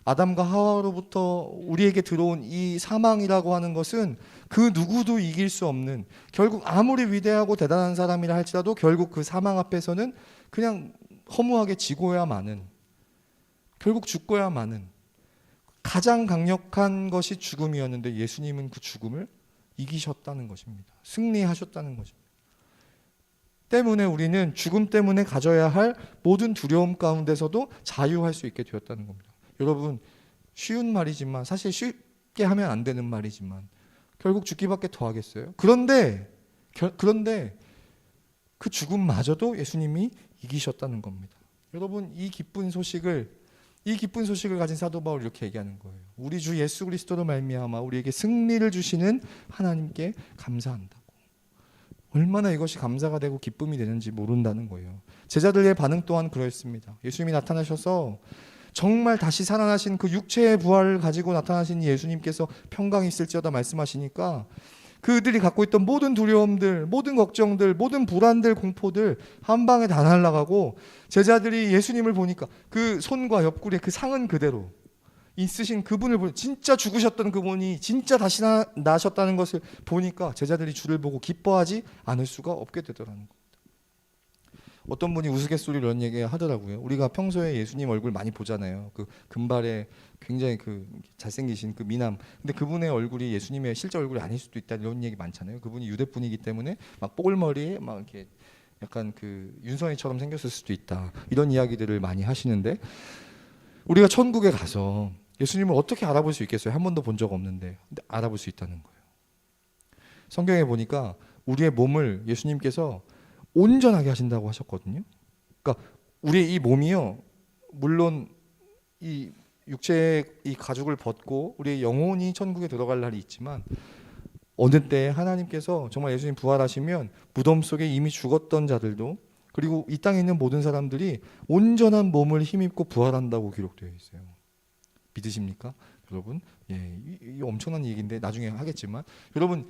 아담과 하와로부터 우리에게 들어온 이 사망이라고 하는 것은 그 누구도 이길 수 없는, 결국 아무리 위대하고 대단한 사람이라 할지라도 결국 그 사망 앞에서는 그냥 허무하게 지고야 마는, 결국 죽고야 마는 가장 강력한 것이 죽음이었는데 예수님은 그 죽음을 이기셨다는 것입니다. 승리하셨다는 것입니다. 때문에 우리는 죽음 때문에 가져야 할 모든 두려움 가운데서도 자유할 수 있게 되었다는 겁니다. 여러분, 쉬운 말이지만, 사실 쉽게 하면 안 되는 말이지만 결국 죽기밖에 더 하겠어요? 그런데 그 죽음마저도 예수님이 이기셨다는 겁니다. 여러분, 이 기쁜 소식을 가진 사도 바울이 이렇게 얘기하는 거예요. 우리 주 예수 그리스도로 말미암아 우리에게 승리를 주시는 하나님께 감사한다고. 얼마나 이것이 감사가 되고 기쁨이 되는지 모른다는 거예요. 제자들의 반응 또한 그랬습니다. 예수님이 나타나셔서 정말 다시 살아나신 그 육체의 부활을 가지고 나타나신 예수님께서 평강이 있을지어다 말씀하시니까 그들이 갖고 있던 모든 두려움들, 모든 걱정들, 모든 불안들, 공포들 한 방에 다 날아가고 제자들이 예수님을 보니까 그 손과 옆구리에 그 상은 그대로 있으신 그분을 보니, 진짜 죽으셨던 그분이 진짜 다시 나셨다는 것을 보니까 제자들이 주를 보고 기뻐하지 않을 수가 없게 되더라는 겁니다. 어떤 분이 우스갯소리로 이런 얘기 하더라고요. 우리가 평소에 예수님 얼굴 많이 보잖아요. 그 금발에 굉장히 그 잘생기신 그 미남. 근데 그분의 얼굴이 예수님의 실제 얼굴이 아닐 수도 있다 이런 얘기 많잖아요. 그분이 유대분이기 때문에 막 뽀글머리에 막 이렇게 약간 그 윤성이처럼 생겼을 수도 있다. 이런 이야기들을 많이 하시는데 우리가 천국에 가서 예수님을 어떻게 알아볼 수 있겠어요? 한 번도 본 적 없는데. 근데 알아볼 수 있다는 거예요. 성경에 보니까 우리의 몸을 예수님께서 온전하게 하신다고 하셨거든요. 그러니까 우리의 이 몸이요, 물론 이 육체의 이 가죽을 벗고 우리의 영혼이 천국에 들어갈 날이 있지만 어느 때 하나님께서 정말 예수님 부활하시면 무덤 속에 이미 죽었던 자들도 그리고 이 땅에 있는 모든 사람들이 온전한 몸을 힘입고 부활한다고 기록되어 있어요. 믿으십니까, 여러분? 예, 이 엄청난 얘기인데 나중에 하겠지만 여러분.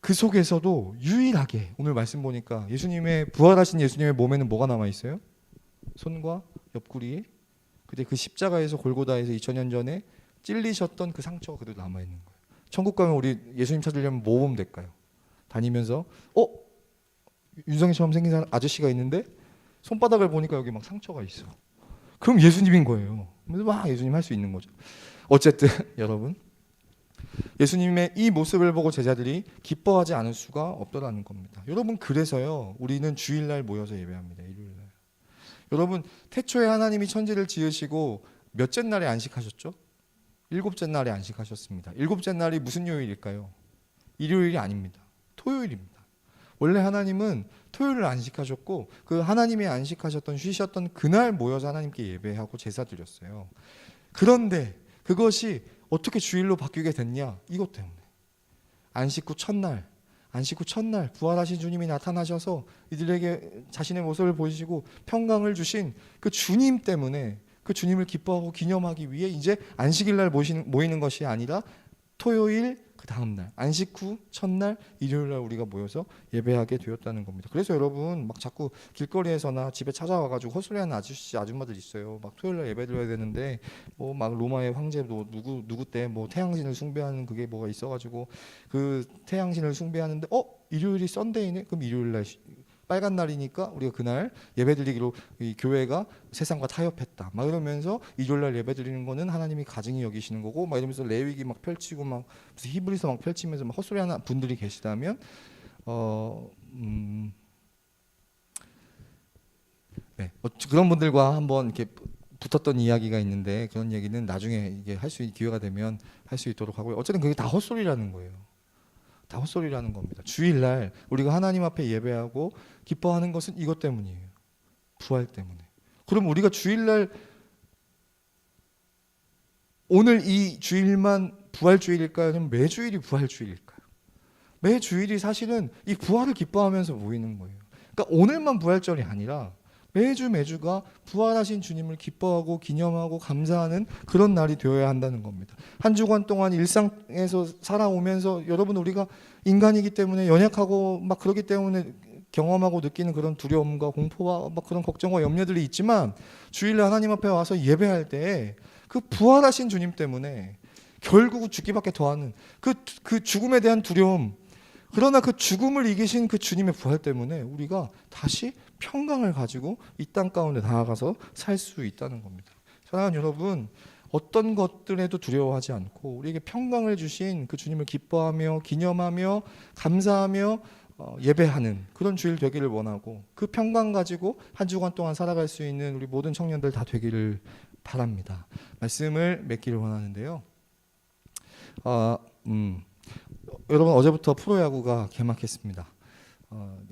그 속에서도 유일하게 오늘 말씀 보니까 예수님의 부활하신 예수님의 몸에는 뭐가 남아 있어요? 손과 옆구리에 그때 그 십자가에서 골고다에서 2000년 전에 찔리셨던 그 상처가 그대로 남아 있는 거예요. 천국 가면 우리 예수님 찾으려면 뭐 보면 될까요? 다니면서 윤성이처럼 생긴 아저씨가 있는데 손바닥을 보니까 여기 막 상처가 있어. 그럼 예수님인 거예요. 그래서 막 예수님 할 수 있는 거죠. 어쨌든 여러분, 예수님의 이 모습을 보고 제자들이 기뻐하지 않을 수가 없더라는 겁니다. 여러분, 그래서요 우리는 주일날 모여서 예배합니다. 일요일날. 여러분, 태초에 하나님이 천지를 지으시고 몇째 날에 안식하셨죠? 7째 날에 안식하셨습니다. 7째 날이 무슨 요일일까요? 일요일이 아닙니다. 토요일입니다. 원래 하나님은 토요일을 안식하셨고 그 하나님이 안식하셨던 쉬셨던 그날 모여서 하나님께 예배하고 제사 드렸어요. 그런데 그것이 어떻게 주일로 바뀌게 됐냐? 이것 때문에. 안식 후 첫날 부활하신 주님이 나타나셔서 이들에게 자신의 모습을 보이시고 평강을 주신 그 주님 때문에 그 주님을 기뻐하고 기념하기 위해 이제 안식일 날 모이는 것이 아니라 토요일 그 다음 날 안식 후 첫날 일요일 날 우리가 모여서 예배하게 되었다는 겁니다. 그래서 여러분 막 자꾸 길거리에서나 집에 찾아와가지고 헛소리하는 아저씨 아줌마들 있어요. 막 토요일 날 예배 드려야 되는데 뭐 막 로마의 황제 누구 때 뭐 태양신을 숭배하는 그게 뭐가 있어가지고 그 태양신을 숭배하는데 일요일이 썬데이네? 그럼 일요일 날 빨간 날이니까 우리가 그날 예배드리기로 이 교회가 세상과 타협했다. 막 이러면서 일요일 날 예배드리는 거는 하나님이 가증히 여기시는 거고 막 이러면서 레위기 막 펼치고 막 무슨 히브리서 막 펼치면서 막 헛소리하는 분들이 계시다면 네. 그런 분들과 한번 이렇게 붙었던 이야기가 있는데 그런 얘기는 나중에 이게 할 수 있는 기회가 되면 할 수 있도록 하고요. 어쨌든 그게 다 헛소리라는 거예요. 다 헛소리라는 겁니다. 주일날 우리가 하나님 앞에 예배하고 기뻐하는 것은 이것 때문이에요. 부활 때문에. 그럼 우리가 주일날 오늘 이 주일만 부활주일일까요? 아니면 매주일이 부활주일일까요? 매주일이 사실은 이 부활을 기뻐하면서 모이는 거예요. 그러니까 오늘만 부활절이 아니라 매주가 부활하신 주님을 기뻐하고 기념하고 감사하는 그런 날이 되어야 한다는 겁니다. 한 주간 동안 일상에서 살아오면서 여러분 우리가 인간이기 때문에 연약하고 막 그렇기 때문에 경험하고 느끼는 그런 두려움과 공포와 막 그런 걱정과 염려들이 있지만 주일날 하나님 앞에 와서 예배할 때 그 부활하신 주님 때문에 결국 죽기밖에 더하는 그 죽음에 대한 두려움, 그러나 그 죽음을 이기신 그 주님의 부활 때문에 우리가 다시 평강을 가지고 이 땅 가운데 나아가서 살 수 있다는 겁니다. 사랑하는 여러분, 어떤 것들에도 두려워하지 않고 우리에게 평강을 주신 그 주님을 기뻐하며 기념하며 감사하며 예배하는 그런 주일 되기를 원하고 그 평강 가지고 한 주간 동안 살아갈 수 있는 우리 모든 청년들 다 되기를 바랍니다. 말씀을 맺기를 원하는데요. 여러분 어제부터 프로야구가 개막했습니다.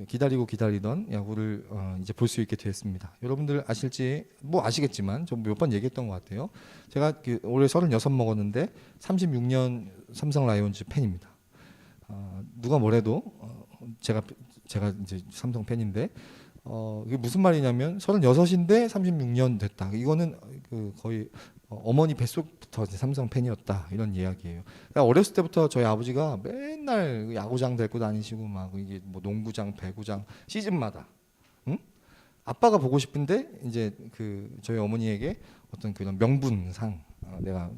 기다리던 야구를 이제 볼 수 있게 됐습니다. 여러분들 아실지 뭐 아시겠지만 좀 몇 번 얘기했던 것 같아요. 제가 올해 36 먹었는데 36년 삼성 라이온즈 팬입니다. 누가 뭐래도 제가 이제 삼성 팬인데 이게 무슨 말이냐면 36인데 36년 됐다. 이거는 거의 어머니 뱃속부터 삼성 팬이었다 이런 이야기예요. 그러니까 어렸을 때부터 저희 아버지가 맨날 야구장 데리고 다니시고 막 이게 뭐 농구장, 배구장 시즌마다, 응? 아빠가 보고 싶은데 이제 저희 어머니에게 어떤 그런 명분상 내가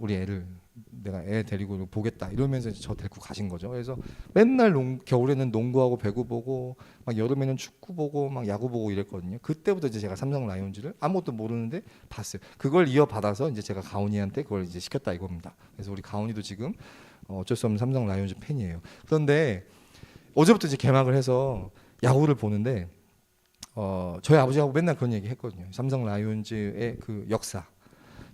애 데리고 보겠다 이러면서 저 데리고 가신 거죠. 그래서 맨날 겨울에는 농구하고 배구 보고 막 여름에는 축구 보고 막 야구 보고 이랬거든요. 그때부터 이제 제가 삼성 라이온즈를 아무것도 모르는데 봤어요. 그걸 이어받아서 이제 제가 가온이한테 그걸 이제 시켰다 이겁니다. 그래서 우리 가온이도 지금 어쩔 수 없는 삼성 라이온즈 팬이에요. 그런데 어제부터 이제 개막을 해서 야구를 보는데 저희 아버지하고 맨날 그런 얘기 했거든요. 삼성 라이온즈의 그 역사,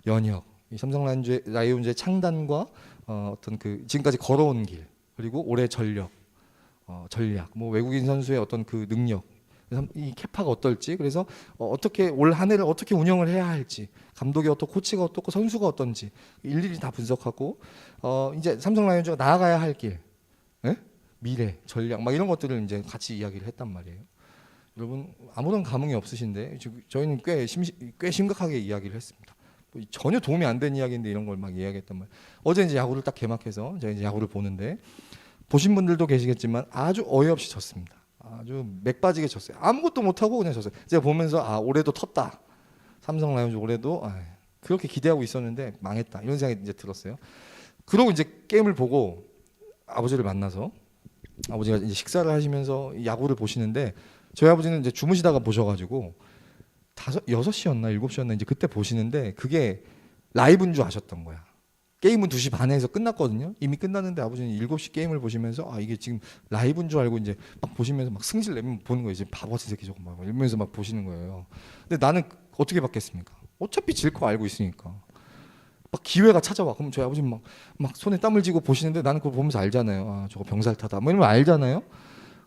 연역, 이 삼성 라이온즈의 창단과 어떤 지금까지 걸어온 길, 그리고 올해 전략, 뭐 외국인 선수의 어떤 그 능력, 이 캐파가 어떨지, 그래서 어떻게 올 한 해를 어떻게 운영을 해야 할지, 감독이 어떻고 코치가 어떻고 선수가 어떤지 일일이 다 분석하고 이제 삼성 라이온즈가 나아가야 할 길, 미래, 전략, 막 이런 것들을 이제 같이 이야기를 했단 말이에요. 여러분 아무런 감흥이 없으신데 저희는 꽤 심각하게 이야기를 했습니다. 전혀 도움이 안 된 이야기인데 이런 걸 막 이야기했단 말이에요. 어제 이제 야구를 딱 개막해서 제가 이제 야구를 보는데 보신 분들도 계시겠지만 아주 어이없이 졌습니다. 아주 맥 빠지게 졌어요. 아무것도 못하고 그냥 졌어요. 제가 보면서 올해도 텄다. 삼성 라이온즈 올해도 그렇게 기대하고 있었는데 망했다. 이런 생각이 이제 들었어요. 그러고 이제 게임을 보고 아버지를 만나서 아버지가 이제 식사를 하시면서 야구를 보시는데 저희 아버지는 이제 주무시다가 보셔가지고 6시였나 7시였나 이제 그때 보시는데 그게 라이브인 줄 아셨던 거야. 게임은 2시 반에 해서 끝났거든요. 이미 끝났는데 아버지는 7시 게임을 보시면서 이게 지금 라이브인 줄 알고 이제 막 보시면서 막 승질 내면 보는 거예요. 이제 바보 같은 새끼 저거 막 이러면서 막 보시는 거예요. 근데 나는 어떻게 받겠습니까? 어차피 질 거 알고 있으니까. 막 기회가 찾아와. 그럼 저희 아버지는 막 손에 땀을 쥐고 보시는데 나는 그걸 보면서 알잖아요. 저거 병살타다. 뭐 이러면 알잖아요.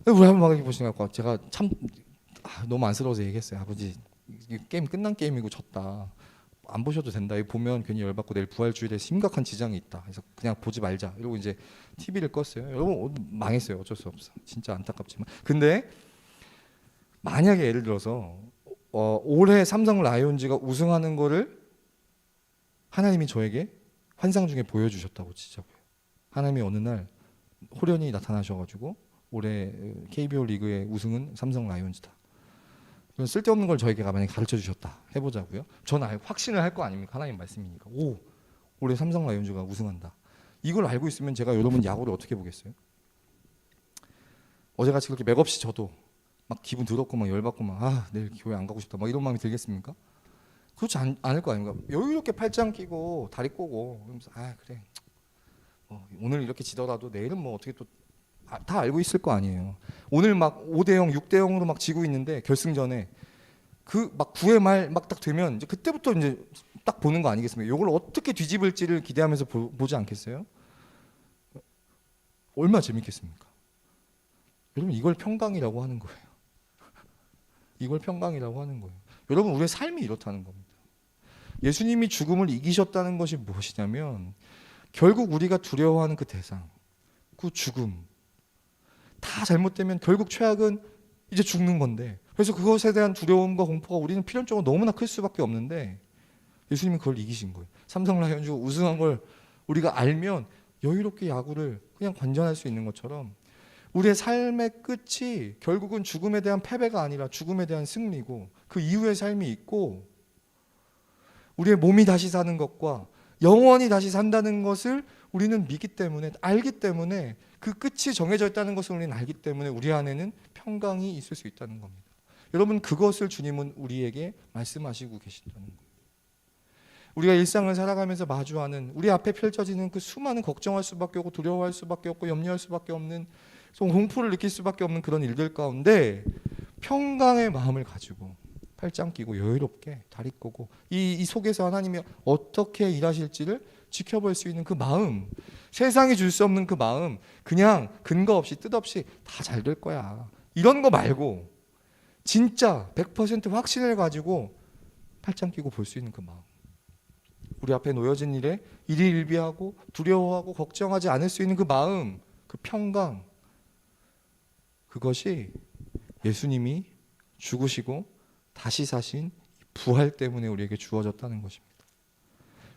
우리 한번 막 이렇게 보시니까 제가 참 너무 안쓰러워서 얘기했어요. 아버지 이 게임 끝난 게임이고 졌다. 안 보셔도 된다. 이거 보면 괜히 열받고 내일 부활주일에 심각한 지장이 있다. 그래서 그냥 보지 말자. 이러고 이제 TV를 껐어요. 여러분 망했어요. 어쩔 수 없어. 진짜 안타깝지만. 근데 만약에 예를 들어서 올해 삼성 라이온즈가 우승하는 거를 하나님이 저에게 환상 중에 보여주셨다고 치자고요. 하나님이 어느 날 호련히 나타나셔가지고 올해 KBO 리그의 우승은 삼성 라이온즈다. 쓸데없는 걸 저에게 만약에 가르쳐 주셨다 해보자고요. 저는 확신을 할 거 아닙니까? 하나님 말씀이니까. 올해 삼성 라이온즈가 우승한다. 이걸 알고 있으면 제가 여러분 야구를 어떻게 보겠어요? 어제같이 그렇게 맥없이 저도 막 기분 더럽고 막 열받고 막 내일 교회 안 가고 싶다 막 이런 마음이 들겠습니까? 그렇지 않을 거 아닙니까? 여유롭게 팔짱 끼고 다리 꼬고 그러면서 그래 오늘 이렇게 지더라도 내일은 뭐 어떻게 또 다 알고 있을 거 아니에요. 오늘 막 5대0, 6대0으로 막 지고 있는데 결승전에 그 막 9회 말 막 딱 되면 이제 그때부터 이제 딱 보는 거 아니겠습니까? 이걸 어떻게 뒤집을지를 기대하면서 보지 않겠어요? 얼마나 재밌겠습니까? 여러분 이걸 평강이라고 하는 거예요. 이걸 평강이라고 하는 거예요. 여러분 우리의 삶이 이렇다는 겁니다. 예수님이 죽음을 이기셨다는 것이 무엇이냐면 결국 우리가 두려워하는 그 대상, 그 죽음 다 잘못되면 결국 최악은 이제 죽는 건데 그래서 그것에 대한 두려움과 공포가 우리는 필연적으로 너무나 클 수밖에 없는데 예수님이 그걸 이기신 거예요. 삼성 라이온즈가 우승한 걸 우리가 알면 여유롭게 야구를 그냥 관전할 수 있는 것처럼 우리의 삶의 끝이 결국은 죽음에 대한 패배가 아니라 죽음에 대한 승리고 그 이후의 삶이 있고 우리의 몸이 다시 사는 것과 영원히 다시 산다는 것을 우리는 믿기 때문에 알기 때문에 그 끝이 정해져 있다는 것을 우리는 알기 때문에 우리 안에는 평강이 있을 수 있다는 겁니다. 여러분 그것을 주님은 우리에게 말씀하시고 계신다는 거예요. 우리가 일상을 살아가면서 마주하는 우리 앞에 펼쳐지는 그 수많은 걱정할 수밖에 없고 두려워할 수밖에 없고 염려할 수밖에 없는 공포를 느낄 수밖에 없는 그런 일들 가운데 평강의 마음을 가지고 팔짱 끼고 여유롭게 다리 꼬고 이 속에서 하나님이 어떻게 일하실지를 지켜볼 수 있는 그 마음, 세상이 줄 수 없는 그 마음, 그냥 근거 없이 뜻없이 다 잘 될 거야 이런 거 말고 진짜 100% 확신을 가지고 팔짱 끼고 볼 수 있는 그 마음, 우리 앞에 놓여진 일에 일희일비하고 두려워하고 걱정하지 않을 수 있는 그 마음, 그 평강, 그것이 예수님이 죽으시고 다시 사신 부활 때문에 우리에게 주어졌다는 것입니다.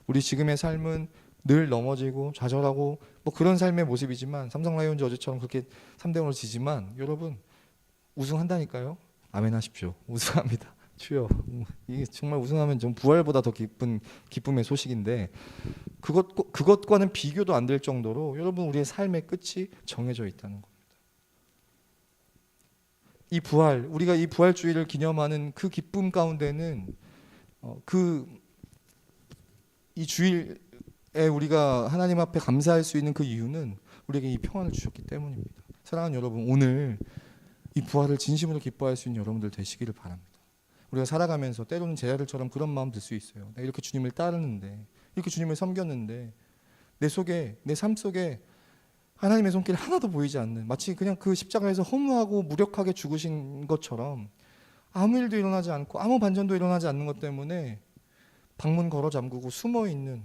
우리 지금의 삶은 늘 넘어지고 좌절하고 뭐 그런 삶의 모습이지만 삼성 라이온즈 어제처럼 그렇게 3대0으로 지지만 여러분 우승한다니까요. 아멘 하십시오. 우승합니다. 주여 이게 정말 우승하면 좀 부활보다 더 기쁨의 소식인데 그것과는 비교도 안 될 정도로 여러분 우리의 삶의 끝이 정해져 있다는 겁니다. 이 부활, 우리가 이 부활주의를 기념하는 그 기쁨 가운데는 이 주일에 우리가 하나님 앞에 감사할 수 있는 그 이유는 우리에게 이 평안을 주셨기 때문입니다. 사랑하는 여러분, 오늘 이 부활을 진심으로 기뻐할 수 있는 여러분들 되시기를 바랍니다. 우리가 살아가면서 때로는 제자들처럼 그런 마음 들 수 있어요. 내가 이렇게 주님을 따르는데, 이렇게 주님을 섬겼는데 내 속에, 내 삶 속에 하나님의 손길 하나도 보이지 않는, 마치 그냥 그 십자가에서 허무하고 무력하게 죽으신 것처럼 아무 일도 일어나지 않고 아무 반전도 일어나지 않는 것 때문에 방문 걸어 잠그고 숨어 있는,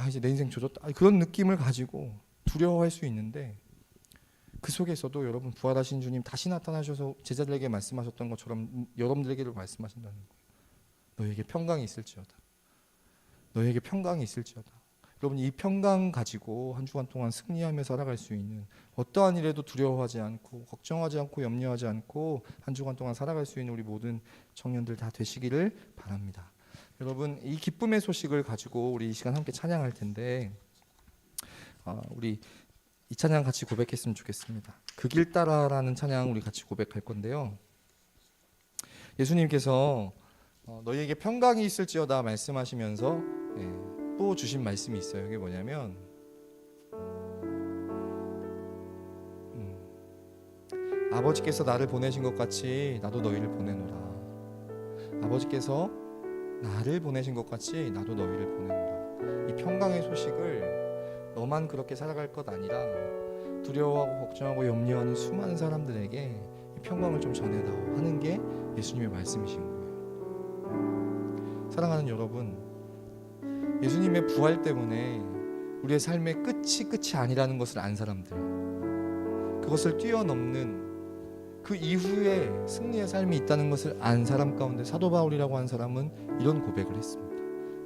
이제 내 인생 조졌다, 그런 느낌을 가지고 두려워할 수 있는데, 그 속에서도 여러분 부활하신 주님 다시 나타나셔서 제자들에게 말씀하셨던 것처럼 여러분들에게도 말씀하신다는 거예요. 너에게 평강이 있을지어다. 너에게 평강이 있을지어다. 여러분 이 평강 가지고 한 주간 동안 승리하며 살아갈 수 있는, 어떠한 일에도 두려워하지 않고 걱정하지 않고 염려하지 않고 한 주간 동안 살아갈 수 있는 우리 모든 청년들 다 되시기를 바랍니다. 여러분 이 기쁨의 소식을 가지고 우리 이 시간 함께 찬양할 텐데, 우리 이 찬양 같이 고백했으면 좋겠습니다. 그 길 따라라는 찬양 우리 같이 고백할 건데요. 예수님께서 너희에게 평강이 있을지어다 말씀하시면서 또 주신 말씀이 있어요. 이게 뭐냐면 아버지께서 나를 보내신 것 같이 나도 너희를 보내노라. 아버지께서 나를 보내신 것 같이 나도 너희를 보내노라. 이 평강의 소식을 너만 그렇게 살아갈 것 아니라 두려워하고 걱정하고 염려하는 수많은 사람들에게 이 평강을 좀 전해다오 하는 게 예수님의 말씀이신 거예요. 사랑하는 여러분, 예수님의 부활 때문에 우리의 삶의 끝이 아니라는 것을 안 사람들, 그것을 뛰어넘는 그 이후에 승리의 삶이 있다는 것을 안 사람 가운데 사도 바울이라고 하는 사람은 이런 고백을 했습니다.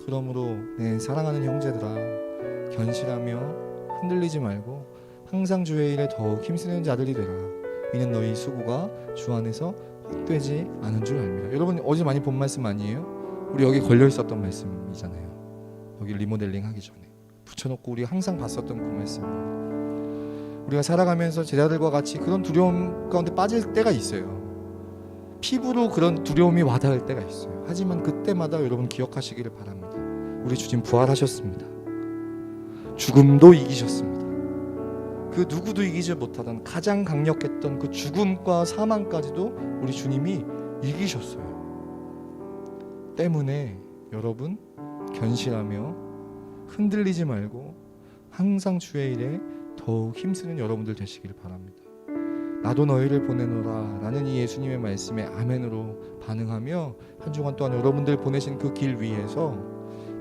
그러므로 내 사랑하는 형제들아, 견실하며 흔들리지 말고 항상 주의 일에 더욱 힘쓰는 자들이 되라. 이는 너희 수고가 주 안에서 헛되지 않은 줄 압니다. 여러분 어제 많이 본 말씀 아니에요? 우리 여기 걸려 있었던 말씀이잖아요. 여기 리모델링 하기 전에 붙여놓고 우리 항상 봤었던 그 말씀이에요. 우리가 살아가면서 제자들과 같이 그런 두려움 가운데 빠질 때가 있어요. 피부로 그런 두려움이 와닿을 때가 있어요. 하지만 그때마다 여러분 기억하시기를 바랍니다. 우리 주님 부활하셨습니다. 죽음도 이기셨습니다. 그 누구도 이기지 못하던 가장 강력했던 그 죽음과 사망까지도 우리 주님이 이기셨어요. 때문에 여러분 견실하며 흔들리지 말고 항상 주의 일에 더욱 힘쓰는 여러분들 되시길 바랍니다. 나도 너희를 보내노라 라는 이 예수님의 말씀에 아멘으로 반응하며 한 주간 동안 여러분들 보내신 그 길 위에서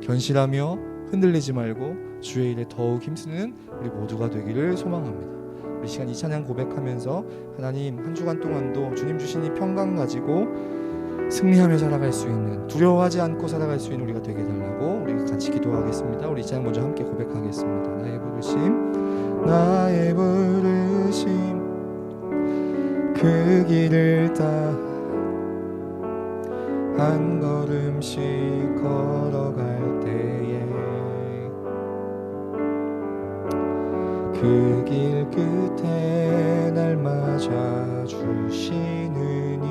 견실하며 흔들리지 말고 주의 일에 더욱 힘쓰는 우리 모두가 되기를 소망합니다. 우리 시간 이 찬양 고백하면서 하나님 한 주간 동안도 주님 주신 이 평강 가지고 승리하며 살아갈 수 있는, 두려워하지 않고 살아갈 수 있는 우리가 되게 해달라고 우리 같이 기도하겠습니다. 우리 이 찬양 먼저 함께 고백하겠습니다. 나의 부르심 그 길을 따 한 걸음씩 걸어갈 때에 그 길 끝에 날 맞아 주시느니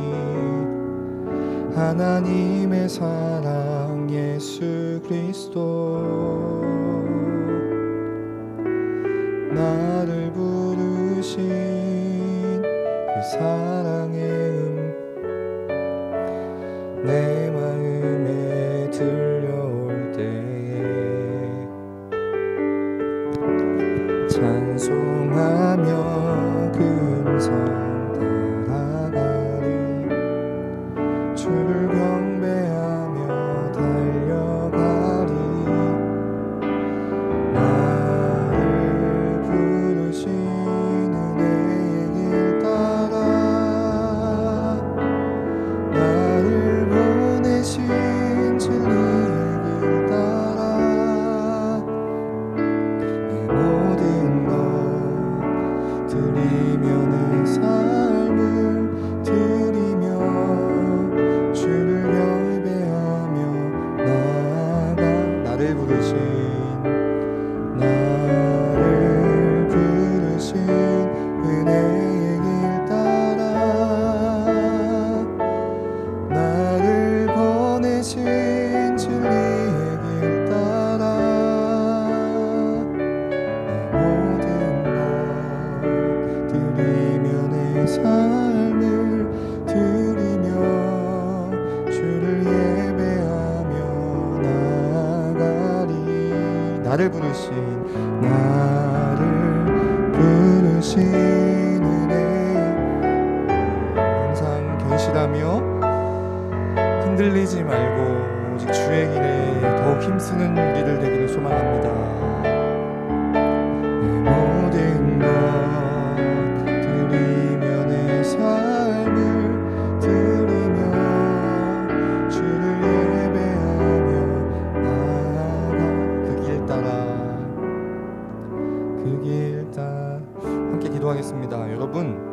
하나님의 사랑 예수 그리스도 나를 부르신 그 사랑의 내 마음에 들려올 때에 찬송하며 금상 따라가리 주를 경배하며 달려가리 나를 부르시는 내 길 따라 나를 보내신 진리의 길 따라 내 모든 것 드리며 내 삶을 드리며 주를 경배하며 나아가 나를 부르신 은혜의 길 따라 나를 보내신 진리의 길 따라 내 모든 것 드리며 내 삶을 드리며 주를 예배하며 나아가리 나를 부르신 은혜 항상 견실하며 흔들리지 말고 오직 주의 길에 더욱 힘쓰는 우리를 되기를 소망합니다. 내 모든 것 드리며 내 삶을 드리며 주를 예배하며 나아가 그 길 따라 그 길 따라 함께 기도하겠습니다. 여러분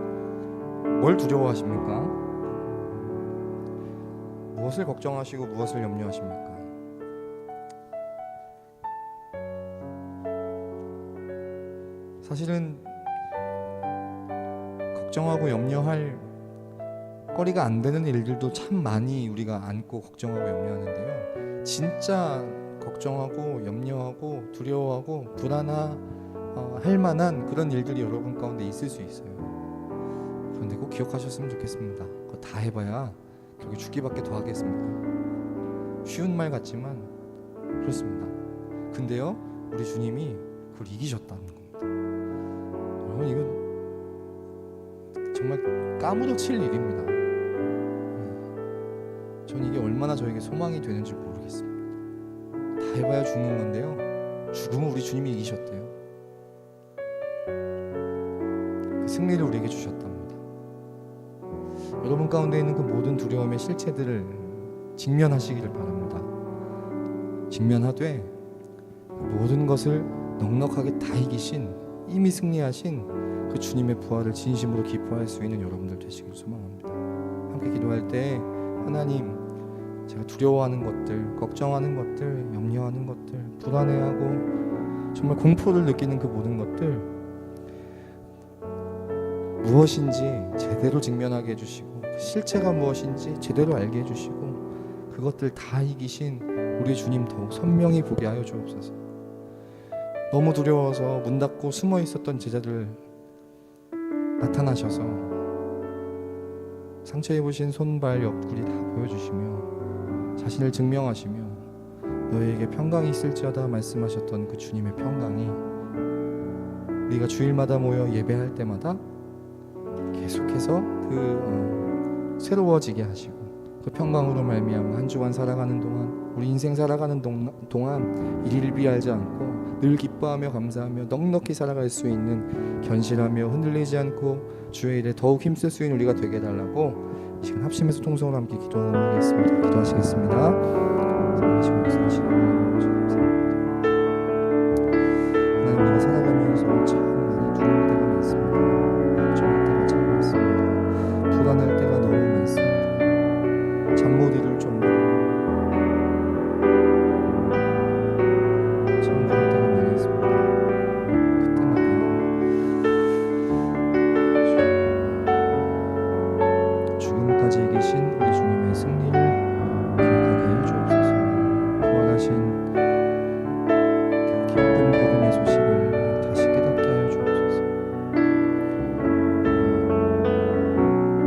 뭘 두려워하십니까? 무엇을 걱정하시고 무엇을 염려하십니까? 사실은 걱정하고 염려할 거리가 안 되는 일들도 참 많이 우리가 안고 걱정하고 염려하는데요. 진짜 걱정하고 염려하고 두려워하고 할 만한 그런 일들이 여러분 가운데 있을 수 있어요. 그런데 꼭 기억하셨으면 좋겠습니다. 그거 다 해봐야 결국 죽기밖에 더 하겠습니까? 쉬운 말 같지만 그렇습니다. 근데요 우리 주님이 그걸 이기셨다는 겁니다. 이건 정말 까무러칠 일입니다. 전 이게 얼마나 저에게 소망이 되는지 모르겠습니다. 다 해봐야 죽는 건데요, 죽음은 우리 주님이 이기셨대요. 그 승리를 우리에게 주셨답니다. 여러분 가운데 있는 그 모든 두려움의 실체들을 직면하시기를 바랍니다. 직면하되 모든 것을 넉넉하게 다 이기신, 이미 승리하신 그 주님의 부활을 진심으로 기뻐할 수 있는 여러분들 되시길 소망합니다. 함께 기도할 때 하나님, 제가 두려워하는 것들, 걱정하는 것들, 염려하는 것들, 불안해하고 정말 공포를 느끼는 그 모든 것들 무엇인지 제대로 직면하게 해주시고, 그 실체가 무엇인지 제대로 알게 해주시고, 그것들 다 이기신 우리 주님 더욱 선명히 보게 하여 주옵소서. 너무 두려워서 문 닫고 숨어 있었던 제자들 나타나셔서 상처 입으신 손발 옆구리 다 보여주시며 자신을 증명하시며 너희에게 평강이 있을지어다 말씀하셨던 그 주님의 평강이 우리가 주일마다 모여 예배할 때마다 계속해서 새로워지게 하시고, 그 평강으로 말미암아 한 주간 살아가는 동안, 우리 인생 살아가는 동안 일일비하지 않고 늘 기뻐하며 감사하며 넉넉히 살아갈 수 있는, 견실하며 흔들리지 않고 주의 일에 더욱 힘쓸 수 있는 우리가 되게 해달라고 이 시간 합심해서 통성으로 함께 기도하겠습니다. 기도하시겠습니다. 하나님, 우리가 살아가면서 참 많이 두려울 때가 많습니다. 걱정할 때가 참 많습니다. 불안할 때가 너무 많습니다. 잠 못 이룰 정도로 참 그럴 때가 많이 있습니다. 그때마다 죽음까지 이기신 우리 주님의 승리를 기억하게 하여 주옵소서. 부활하신 그 기쁜 복음의 소식을 다시 깨닫게 하여 주옵소서.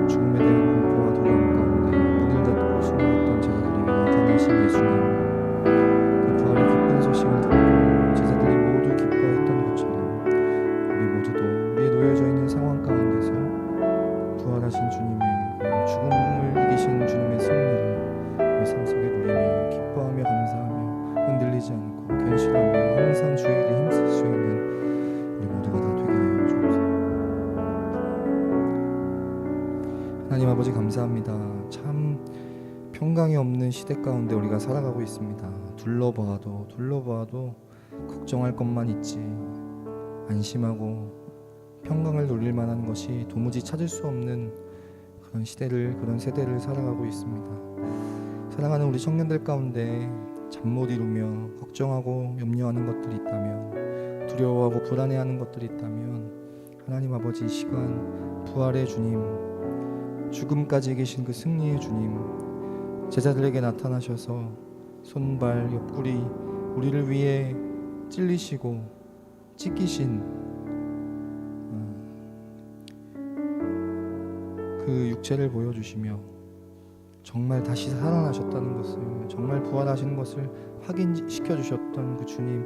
죽음에 대한 공포와 두려움 가운데 문을 닫고 숨어있던 제자들에게 나타나신 예수님, 그 부활의 기쁜 소식을 듣고 제자들이 모두 기뻐했던 것처럼 우리 모두도 우리의 놓여져 있는 상황 가운데서 부활하신 주님의 그 죽음을 이기신 주님의 승리를 우리 삶 속에 누리며 기뻐하며 감사하며 흔들리지 않고 견실하며 항상 주의 일에 힘쓸 수 있는 우리 모두가 다 되게 하여 주옵소서. 하나님 아버지, 감사합니다. 참 평강이 없는 시대 가운데 우리가 살아가고 있습니다. 둘러봐도 걱정할 것만 있지, 안심하고 평강을 누릴 만한 것이 도무지 찾을 수 없는 그런 시대를, 그런 세대를 살아가고 있습니다. 사랑하는 우리 청년들 가운데 잠 못 이루며 걱정하고 염려하는 것들이 있다면, 두려워하고 불안해하는 것들이 있다면, 하나님 아버지, 이 시간 부활의 주님, 죽음까지 이기신 그 승리의 주님, 제자들에게 나타나셔서 손발 옆구리 우리를 위해 찔리시고 찢기신 그 육체를 보여주시며 정말 다시 살아나셨다는 것을, 정말 부활하신 것을 확인시켜 주셨던 그 주님,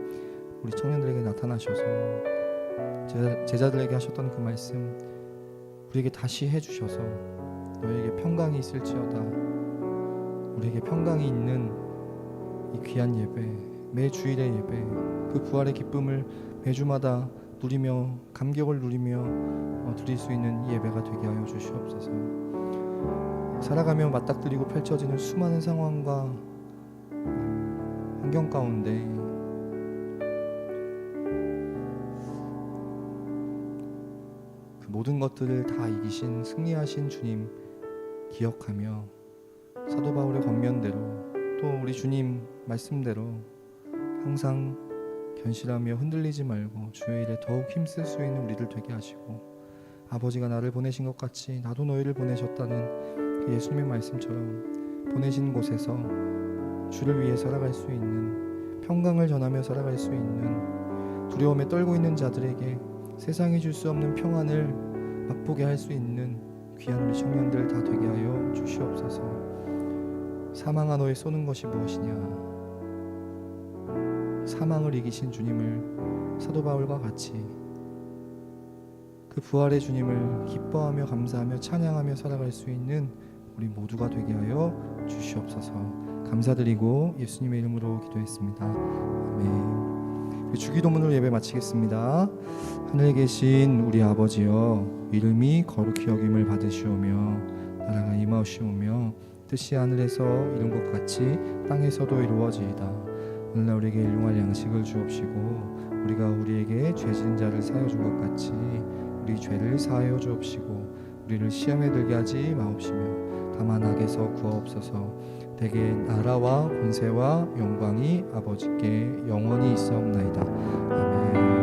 우리 청년들에게 나타나셔서 제자들에게 하셨던 그 말씀 우리에게 다시 해주셔서 너에게 평강이 있을지어다, 우리에게 평강이 있는 이 귀한 예배, 매 주일의 예배, 그 부활의 기쁨을 매주마다 누리며 감격을 누리며 드릴 수 있는 이 예배가 되게 하여 주시옵소서. 살아가며 맞닥뜨리고 펼쳐지는 수많은 상황과 환경 가운데 그 모든 것들을 다 이기신 승리하신 주님 기억하며 사도 바울의 권면대로 또 우리 주님 말씀대로 항상 견실하며 흔들리지 말고 주의 일에 더욱 힘쓸 수 있는 우리들 되게 하시고, 아버지가 나를 보내신 것 같이 나도 너희를 보내셨다는 그 예수님의 말씀처럼 보내신 곳에서 주를 위해 살아갈 수 있는, 평강을 전하며 살아갈 수 있는, 두려움에 떨고 있는 자들에게 세상이 줄 수 없는 평안을 맛보게 할 수 있는 귀한 우리 청년들 다 되게 하여 주시옵소서. 사망아 너의 쏘는 것이 무엇이냐, 사망을 이기신 주님을 사도 바울과 같이 그 부활의 주님을 기뻐하며 감사하며 찬양하며 살아갈 수 있는 우리 모두가 되게 하여 주시옵소서. 감사드리고 예수님의 이름으로 기도했습니다. 아멘. 주기도문으로 예배 마치겠습니다. 하늘에 계신 우리 아버지여, 이름이 거룩히 여김을 받으시오며 나라가 임하시오며 뜻이 하늘에서 이룬 것 같이 땅에서도 이루어지이다. 오늘날 우리에게 일용할 양식을 주옵시고 우리가 우리에게 죄 지은 자를 사하여 준 것 같이 우리 죄를 사하여 주옵시고 우리를 시험에 들게 하지 마옵시며 다만 악에서 구하옵소서. 대개 나라와 권세와 영광이 아버지께 영원히 있사옵나이다. 아멘.